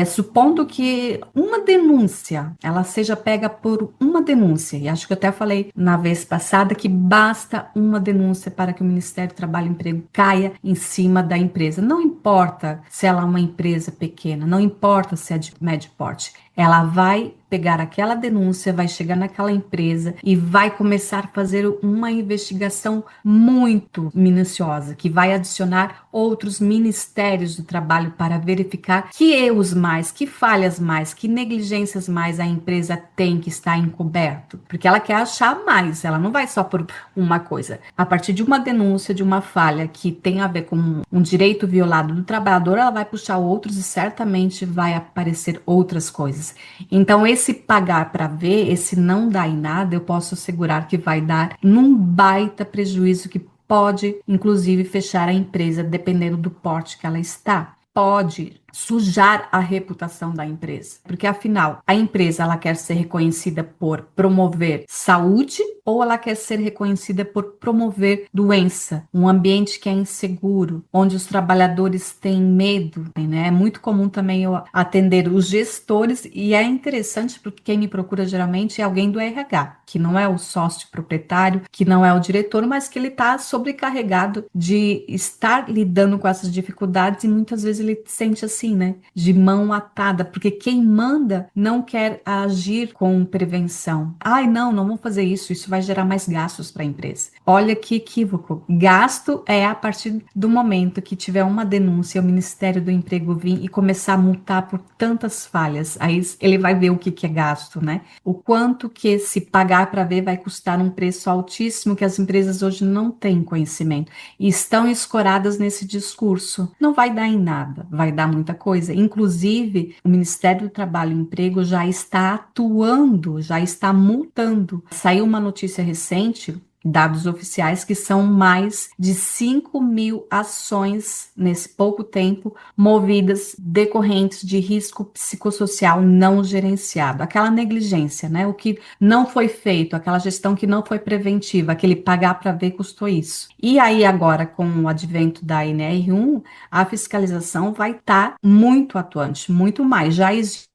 Supondo que uma denúncia ela seja pega por uma denúncia, e acho que eu até falei na vez passada que basta uma denúncia para que o Ministério do Trabalho e Emprego caia em cima da empresa. Não importa se ela é uma empresa pequena, não importa se é de médio porte, ela vai pegar aquela denúncia, vai chegar naquela empresa e vai começar a fazer uma investigação muito minuciosa, que vai adicionar outros ministérios do trabalho para verificar que erros mais, que falhas mais, que negligências mais a empresa tem que estar encoberto, porque ela quer achar mais, ela não vai só por uma coisa. A partir de uma denúncia, de uma falha que tem a ver com um direito violado do trabalhador, ela vai puxar outros e certamente vai aparecer outras coisas. Então, esse pagar para ver, esse não dar em nada, eu posso assegurar que vai dar num baita prejuízo que pode, inclusive, fechar a empresa, dependendo do porte que ela está. Pode sujar a reputação da empresa, porque afinal, a empresa ela quer ser reconhecida por promover saúde ou ela quer ser reconhecida por promover doença, um ambiente que é inseguro, onde os trabalhadores têm medo, né? É muito comum também eu atender os gestores e é interessante porque quem me procura geralmente é alguém do RH, que não é o sócio proprietário, que não é o diretor, mas que ele está sobrecarregado de estar lidando com essas dificuldades e muitas vezes ele sente assim, né, de mão atada, porque quem manda não quer agir com prevenção. Ai, não vamos fazer isso, isso vai gerar mais gastos para a empresa. Olha que equívoco. Gasto é a partir do momento que tiver uma denúncia, o Ministério do Emprego vir e começar a multar por tantas falhas. Aí ele vai ver o que é gasto, né? O quanto que se pagar para ver vai custar um preço altíssimo que as empresas hoje não têm conhecimento e estão escoradas nesse discurso. Não vai dar em nada, vai dar muito muita coisa. Inclusive, o Ministério do Trabalho e Emprego já está atuando, já está multando. Saiu uma notícia recente, dados oficiais, que são mais de 5.000 ações nesse pouco tempo movidas decorrentes de risco psicossocial não gerenciado. Aquela negligência, né? O que não foi feito, aquela gestão que não foi preventiva, aquele pagar para ver custou isso. E aí agora, com o advento da NR1, a fiscalização vai estar muito atuante, muito mais. Já existe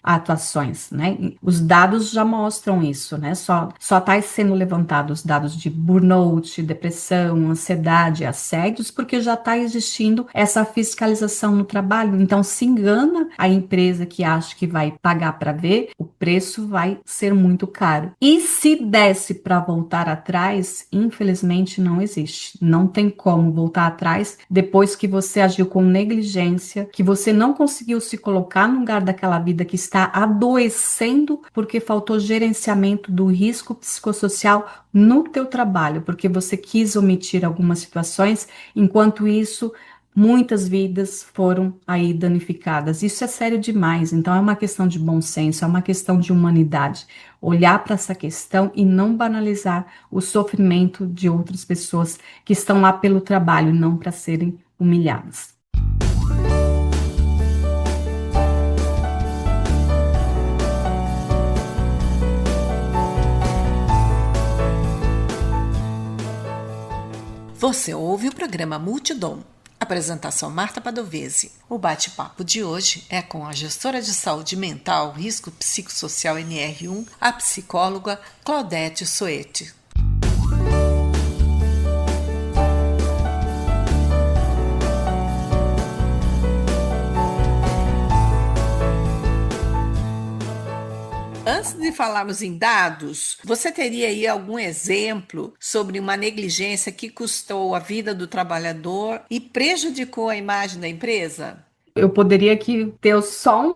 atuações, né? Os dados já mostram isso, né? Só está sendo levantado os dados de burnout, depressão, ansiedade, assédios, porque já está existindo essa fiscalização no trabalho. Então, se engana a empresa que acha que vai pagar para ver, o preço vai ser muito caro. E se desse para voltar atrás, infelizmente não existe. Não tem como voltar atrás depois que você agiu com negligência, que você não conseguiu se colocar no lugar daquela vida que está adoecendo porque faltou gerenciamento do risco psicossocial no teu trabalho, porque você quis omitir algumas situações, enquanto isso muitas vidas foram aí danificadas. Isso é sério demais, então é uma questão de bom senso, é uma questão de humanidade. Olhar para essa questão e não banalizar o sofrimento de outras pessoas que estão lá pelo trabalho, não para serem humilhadas. Você ouve o programa Multidom. Apresentação Marta Padovese. O bate-papo de hoje é com a gestora de saúde mental, risco psicossocial NR1, a psicóloga Claudete Soete. Antes de falarmos em dados, você teria aí algum exemplo sobre uma negligência que custou a vida do trabalhador e prejudicou a imagem da empresa? Eu poderia aqui ter só um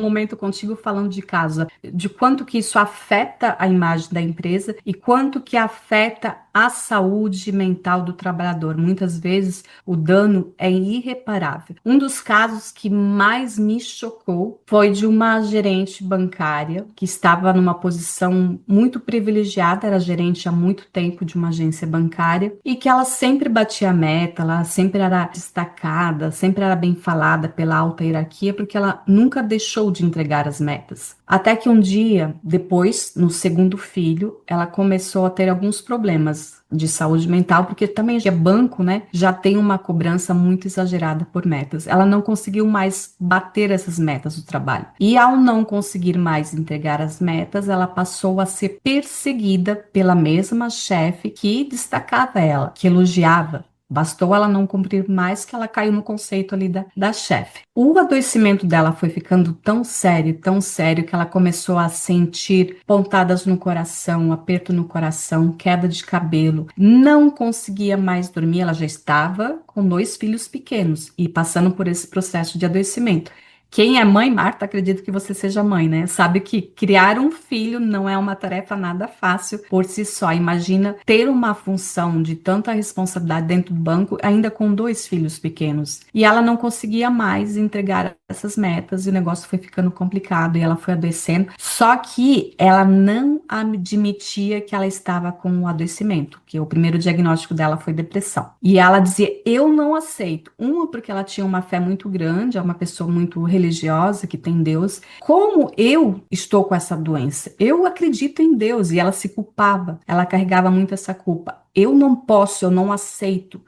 momento contigo falando de casa, de quanto que isso afeta a imagem da empresa e quanto que afeta a saúde mental do trabalhador. Muitas vezes o dano é irreparável. Um dos casos que mais me chocou foi de uma gerente bancária que estava numa posição muito privilegiada, era gerente há muito tempo de uma agência bancária e que ela sempre batia a meta, ela sempre era destacada, sempre era bem falada pela alta hierarquia, porque ela nunca deixou de entregar as metas. Até que um dia, depois, no segundo filho, ela começou a ter alguns problemas de saúde mental, porque também é banco, né? Já tem uma cobrança muito exagerada por metas. Ela não conseguiu mais bater essas metas do trabalho. E ao não conseguir mais entregar as metas, ela passou a ser perseguida pela mesma chefe que destacava ela, que elogiava. Bastou ela não cumprir mais que ela caiu no conceito ali da chefe. O adoecimento dela foi ficando tão sério, que ela começou a sentir pontadas no coração, aperto no coração, queda de cabelo. Não conseguia mais dormir, ela já estava com 2 filhos pequenos e passando por esse processo de adoecimento. Quem é mãe, Marta, acredito que você seja mãe, né? Sabe que criar um filho não é uma tarefa nada fácil por si só. Imagina ter uma função de tanta responsabilidade dentro do banco, ainda com 2 filhos pequenos. E ela não conseguia mais entregar essas metas e o negócio foi ficando complicado e ela foi adoecendo. Só que ela não admitia que ela estava com um adoecimento, que o primeiro diagnóstico dela foi depressão. E ela dizia, eu não aceito. Uma, porque ela tinha uma fé muito grande, é uma pessoa muito religiosa, que tem Deus. Como eu estou com essa doença? Eu acredito em Deus. E ela se culpava, ela carregava muito essa culpa. Eu não posso, eu não aceito,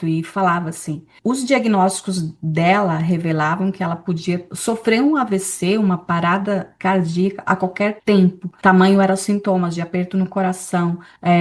e falava assim. Os diagnósticos dela revelavam que ela podia sofrer um AVC, uma parada cardíaca a qualquer tempo. Tamanho eram sintomas de aperto no coração,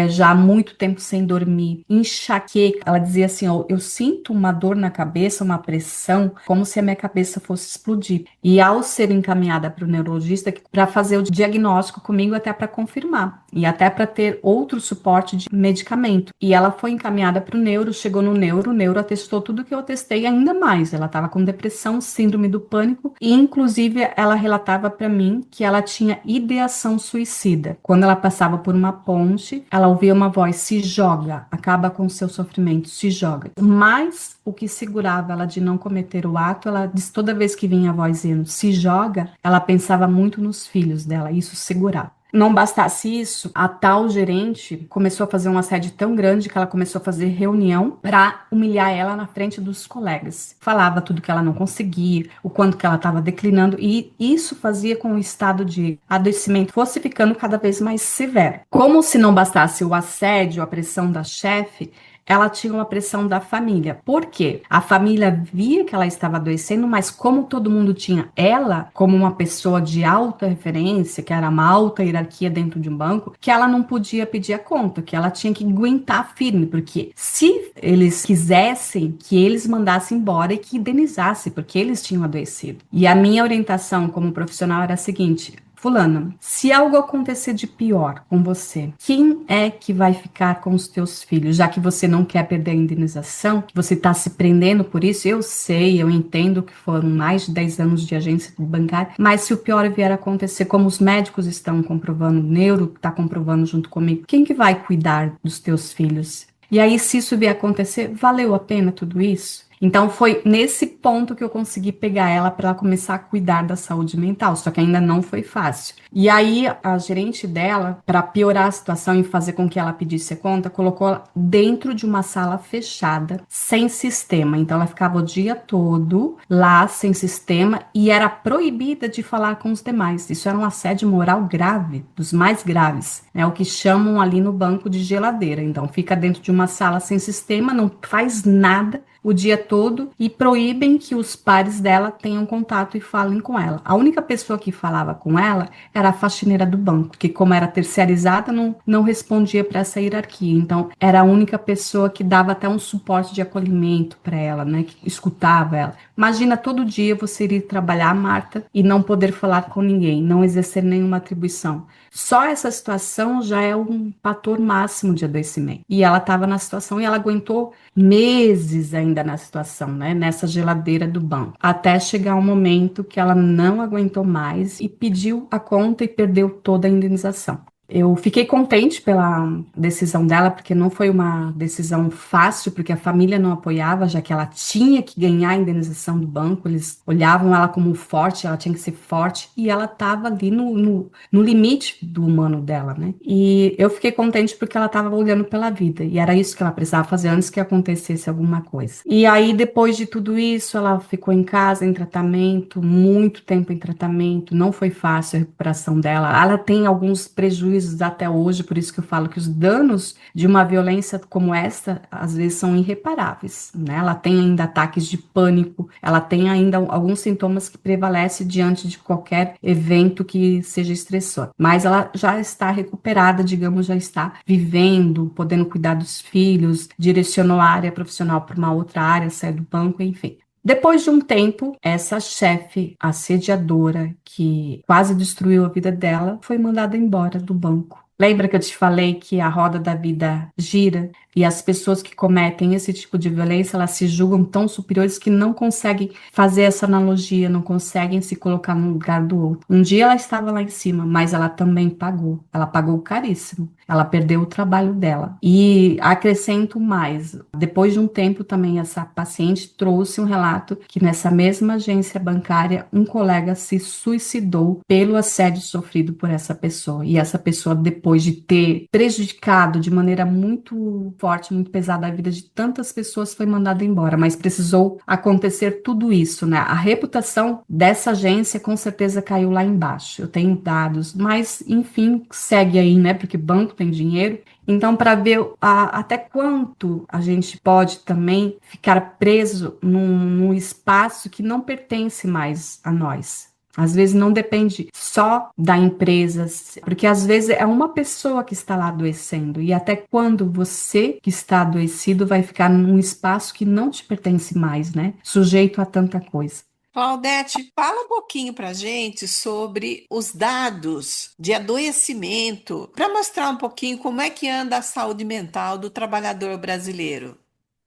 já há muito tempo sem dormir, enxaqueca. Ela dizia assim, eu sinto uma dor na cabeça, uma pressão, como se a minha cabeça fosse explodir. E ao ser encaminhada para o neurologista, para fazer o diagnóstico comigo, até para confirmar, e até para ter outro suporte de medicamento. E ela foi encaminhada para o neuro, chegou no neuro, o neuro atestou tudo que eu atestei, ainda mais. Ela estava com depressão, síndrome do pânico, e inclusive ela relatava para mim que ela tinha ideação suicida. Quando ela passava por uma ponte, ela ouvia uma voz: se joga, acaba com o seu sofrimento, se joga. Mas o que segurava ela de não cometer o ato, ela disse, toda vez que vinha a voz dizendo se joga, ela pensava muito nos filhos dela, isso segurava. Não bastasse isso, a tal gerente começou a fazer um assédio tão grande que ela começou a fazer reunião para humilhar ela na frente dos colegas. Falava tudo que ela não conseguia, o quanto que ela estava declinando, e isso fazia com que o estado de adoecimento fosse ficando cada vez mais severo. Como se não bastasse o assédio, a pressão da chefe, ela tinha uma pressão da família. Por quê? A família via que ela estava adoecendo, mas como todo mundo tinha ela como uma pessoa de alta referência, que era uma alta hierarquia dentro de um banco, que ela não podia pedir a conta, que ela tinha que aguentar firme, porque se eles quisessem, que eles mandassem embora e que indenizassem, porque eles tinham adoecido. E a minha orientação como profissional era a seguinte: fulana, se algo acontecer de pior com você, quem é que vai ficar com os teus filhos? Já que você não quer perder a indenização, que você está se prendendo por isso, eu sei, eu entendo que foram mais de 10 anos de agência bancária, mas se o pior vier a acontecer, como os médicos estão comprovando, o neuro está comprovando junto comigo, quem que vai cuidar dos teus filhos? E aí, se isso vier a acontecer, valeu a pena tudo isso? Então foi nesse ponto que eu consegui pegar ela para ela começar a cuidar da saúde mental, só que ainda não foi fácil. E aí a gerente dela, para piorar a situação e fazer com que ela pedisse a conta, colocou ela dentro de uma sala fechada, sem sistema. Então ela ficava o dia todo lá sem sistema e era proibida de falar com os demais. Isso era um assédio moral grave, dos mais graves, né? O que chamam ali no banco de geladeira. Então fica dentro de uma sala sem sistema, não faz nada o dia todo e proíbem que os pares dela tenham contato e falem com ela. A única pessoa que falava com ela era a faxineira do banco, que como era terceirizada, não respondia para essa hierarquia. Então, era a única pessoa que dava até um suporte de acolhimento para ela, né, que escutava ela. Imagina todo dia você ir trabalhar, Marta, e não poder falar com ninguém, não exercer nenhuma atribuição. Só essa situação já é um fator máximo de adoecimento. E ela estava na situação e ela aguentou meses ainda na situação, né? Nessa geladeira do banco. Até chegar um momento que ela não aguentou mais e pediu a conta e perdeu toda a indenização. Eu fiquei contente pela decisão dela, porque não foi uma decisão fácil, porque a família não apoiava, já que ela tinha que ganhar a indenização do banco, eles olhavam ela como forte, ela tinha que ser forte, e ela estava ali no limite do humano dela, né? E eu fiquei contente porque ela estava olhando pela vida, e era isso que ela precisava fazer antes que acontecesse alguma coisa. E aí, depois de tudo isso, ela ficou em casa, em tratamento, muito tempo em tratamento, não foi fácil a recuperação dela, ela tem alguns prejuízos até hoje, por isso que eu falo que os danos de uma violência como esta, às vezes são irreparáveis, né? Ela tem ainda ataques de pânico, ela tem ainda alguns sintomas que prevalecem diante de qualquer evento que seja estressor, mas ela já está recuperada, digamos, já está vivendo, podendo cuidar dos filhos, direcionou a área profissional para uma outra área, saiu do banco, enfim. Depois de um tempo, essa chefe assediadora que quase destruiu a vida dela foi mandada embora do banco. Lembra que eu te falei que a roda da vida gira e as pessoas que cometem esse tipo de violência, elas se julgam tão superiores que não conseguem fazer essa analogia, não conseguem se colocar no lugar do outro. Um dia ela estava lá em cima, mas ela também pagou. Ela pagou caríssimo. Ela perdeu o trabalho dela. E acrescento mais, depois de um tempo também essa paciente trouxe um relato que nessa mesma agência bancária um colega se suicidou pelo assédio sofrido por essa pessoa. E essa pessoa, depois de ter prejudicado de maneira muito forte, muito pesada a vida de tantas pessoas, foi mandada embora. Mas precisou acontecer tudo isso, né? A reputação dessa agência com certeza caiu lá embaixo. Eu tenho dados, mas enfim, segue aí, né? Porque banco tem dinheiro. Então, para ver até quanto a gente pode também ficar preso num espaço que não pertence mais a nós. Às vezes não depende só da empresa, porque às vezes é uma pessoa que está lá adoecendo. E até quando você que está adoecido vai ficar num espaço que não te pertence mais, né? Sujeito a tanta coisa. Claudete, fala um pouquinho para gente sobre os dados de adoecimento, para mostrar um pouquinho como é que anda a saúde mental do trabalhador brasileiro.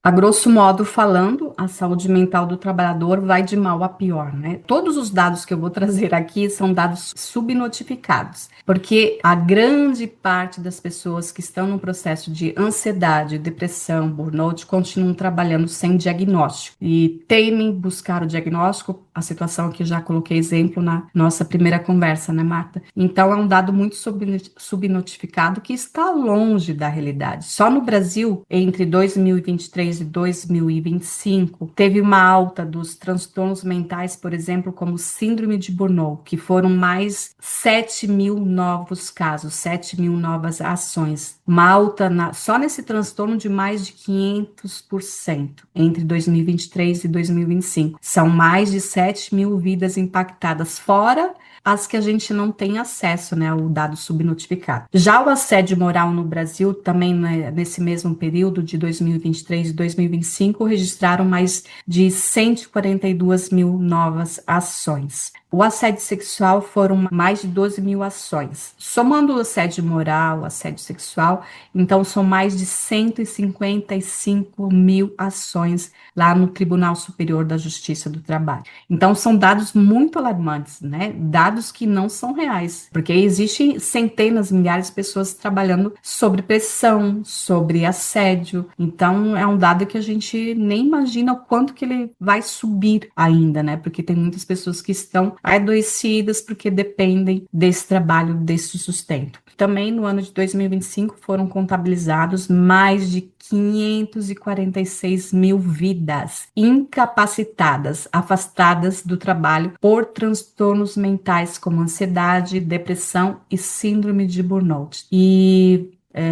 A grosso modo falando, a saúde mental do trabalhador vai de mal a pior, né? Todos os dados que eu vou trazer aqui são dados subnotificados, porque a grande parte das pessoas que estão no processo de ansiedade, depressão, burnout, continuam trabalhando sem diagnóstico e temem buscar o diagnóstico, a situação que eu já coloquei exemplo na nossa primeira conversa, né, Marta? Então, é um dado muito subnotificado que está longe da realidade. Só no Brasil, entre 2023 e 2025, teve uma alta dos transtornos mentais, por exemplo, como síndrome de Burnout, que foram mais 7 mil novos casos, 7 mil novas ações. Uma alta só nesse transtorno de mais de 500% entre 2023 e 2025. São mais de 7 mil vidas impactadas, fora as que a gente não tem acesso, né, ao dado subnotificado. Já o assédio moral no Brasil, também, né, nesse mesmo período de 2023 e 2025, registraram mais de 142 mil novas ações. O assédio sexual foram mais de 12 mil ações. Somando o assédio moral, o assédio sexual, então são mais de 155 mil ações lá no Tribunal Superior da Justiça do Trabalho. Então são dados muito alarmantes, né? Dados que não são reais, porque existem centenas, milhares de pessoas trabalhando sobre pressão, sobre assédio. Então é um dado que a gente nem imagina o quanto que ele vai subir ainda, né? Porque tem muitas pessoas que estão adoecidas porque dependem desse trabalho, desse sustento. Também no ano de 2025 foram contabilizados mais de 546 mil vidas incapacitadas, afastadas do trabalho por transtornos mentais como ansiedade, depressão e síndrome de burnout.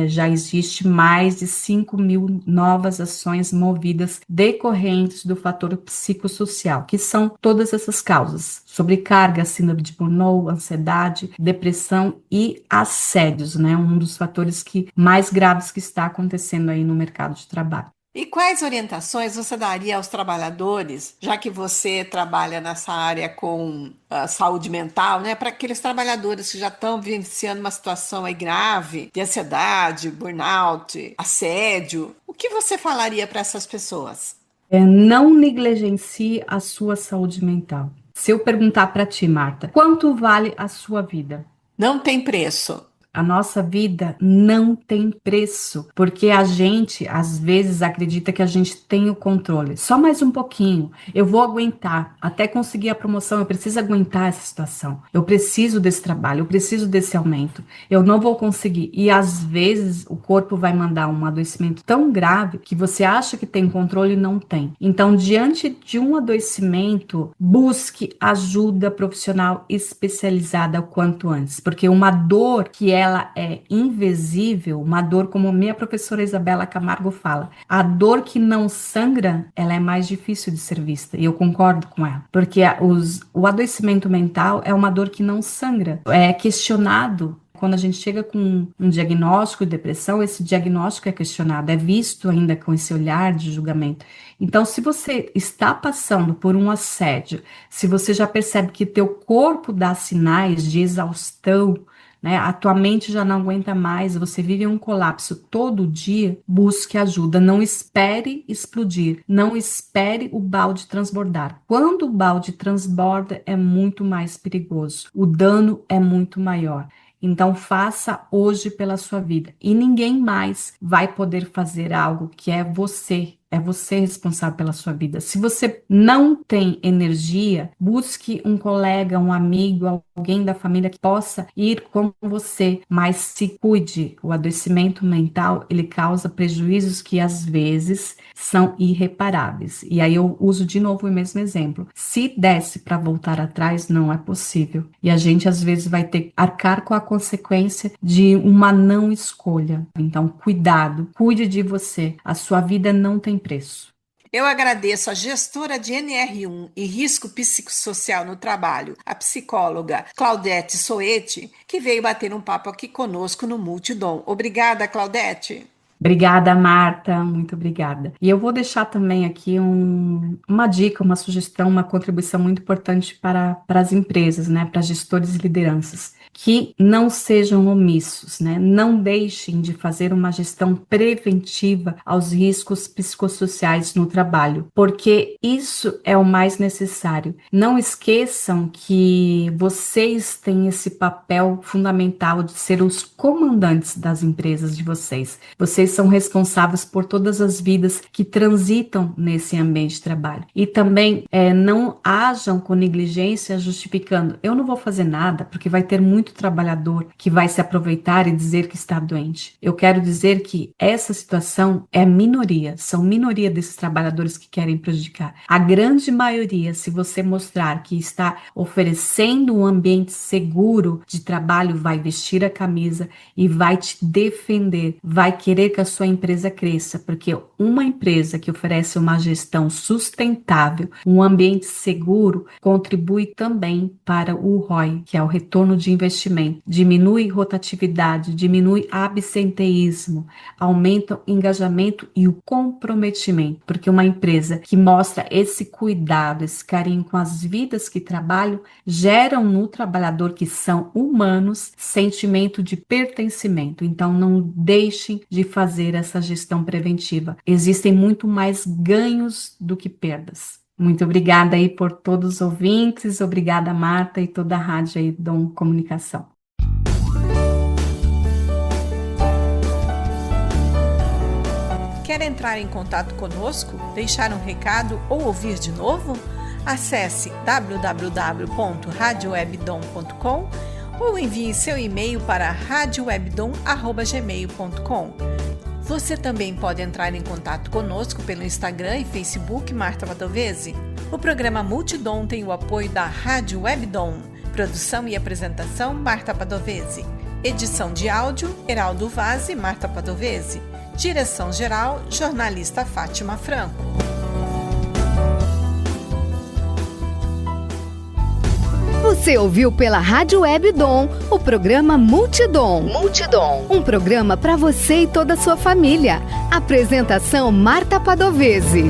Já existe mais de 5 mil novas ações movidas decorrentes do fator psicossocial, que são todas essas causas: sobrecarga, síndrome de burnout, ansiedade, depressão e assédios, né? Um dos fatores mais graves que está acontecendo aí no mercado de trabalho. E quais orientações você daria aos trabalhadores, já que você trabalha nessa área com saúde mental, né, para aqueles trabalhadores que já estão vivenciando uma situação aí grave de ansiedade, burnout, assédio? O que você falaria para essas pessoas? Não negligencie a sua saúde mental. Se eu perguntar para ti, Marta, quanto vale a sua vida? Não tem preço. A nossa vida não tem preço, porque a gente, às vezes, acredita que a gente tem o controle. Só mais um pouquinho, eu vou aguentar. Até conseguir a promoção, eu preciso aguentar essa situação. Eu preciso desse trabalho, eu preciso desse aumento. Eu não vou conseguir. E, às vezes, o corpo vai mandar um adoecimento tão grave que você acha que tem controle e não tem. Então, diante de um adoecimento, busque ajuda profissional especializada o quanto antes, porque uma dor que ela é invisível, uma dor, como minha professora Isabela Camargo fala, a dor que não sangra, ela é mais difícil de ser vista, e eu concordo com ela, porque o adoecimento mental é uma dor que não sangra, é questionado. Quando a gente chega com um diagnóstico de depressão, esse diagnóstico é questionado, é visto ainda com esse olhar de julgamento. Então, se você está passando por um assédio, se você já percebe que teu corpo dá sinais de exaustão, né, a tua mente já não aguenta mais, você vive um colapso todo dia, busque ajuda. Não espere explodir, não espere o balde transbordar. Quando o balde transborda, é muito mais perigoso, o dano é muito maior. Então, faça hoje pela sua vida. E ninguém mais vai poder fazer algo que é você. É você responsável pela sua vida. Se você não tem energia, busque um colega, um amigo, alguém da família que possa ir com você, mas se cuide. O adoecimento mental, ele causa prejuízos que às vezes são irreparáveis. E aí eu uso de novo o mesmo exemplo. Se desse para voltar atrás, não é possível. E a gente às vezes vai ter que arcar com a consequência de uma não escolha. Então, cuidado, cuide de você. A sua vida não tem preço. Eu agradeço a gestora de NR1 e risco psicossocial no trabalho, a psicóloga Claudete Soete, que veio bater um papo aqui conosco no Multidom. Obrigada, Claudete. Obrigada, Marta, muito obrigada. E eu vou deixar também aqui uma dica, uma sugestão, uma contribuição muito importante para as empresas, né, para gestores e lideranças, que não sejam omissos, né, não deixem de fazer uma gestão preventiva aos riscos psicossociais no trabalho, porque isso é o mais necessário. Não esqueçam que vocês têm esse papel fundamental de ser os comandantes das empresas de vocês. Vocês são responsáveis por todas as vidas que transitam nesse ambiente de trabalho. E também não hajam com negligência justificando, eu não vou fazer nada porque vai ter muito trabalhador que vai se aproveitar e dizer que está doente. Eu quero dizer que essa situação é minoria, são minoria desses trabalhadores que querem prejudicar. A grande maioria, se você mostrar que está oferecendo um ambiente seguro de trabalho, vai vestir a camisa e vai te defender, vai querer que a sua empresa cresça, porque uma empresa que oferece uma gestão sustentável, um ambiente seguro, contribui também para o ROI, que é o retorno de investimento, diminui rotatividade, diminui absenteísmo, aumenta o engajamento e o comprometimento, porque uma empresa que mostra esse cuidado, esse carinho com as vidas que trabalham, geram no trabalhador, que são humanos, sentimento de pertencimento. Então não deixem de fazer essa gestão preventiva. Existem muito mais ganhos do que perdas. Muito obrigada aí por todos os ouvintes, obrigada Marta e toda a rádio aí Dom Comunicação. Quer entrar em contato conosco, deixar um recado ou ouvir de novo? Acesse www.radiowebdom.com ou envie seu e-mail para radiowebdom@gmail.com. Você também pode entrar em contato conosco pelo Instagram e Facebook Marta Padovese. O programa Multidom tem o apoio da Rádio Webdom. Produção e apresentação Marta Padovese. Edição de áudio Heraldo Vaz e Marta Padovese. Direção-geral jornalista Fátima Franco. Você ouviu pela Rádio Webdom o programa Multidom. Um programa para você e toda a sua família. Apresentação Marta Padovese.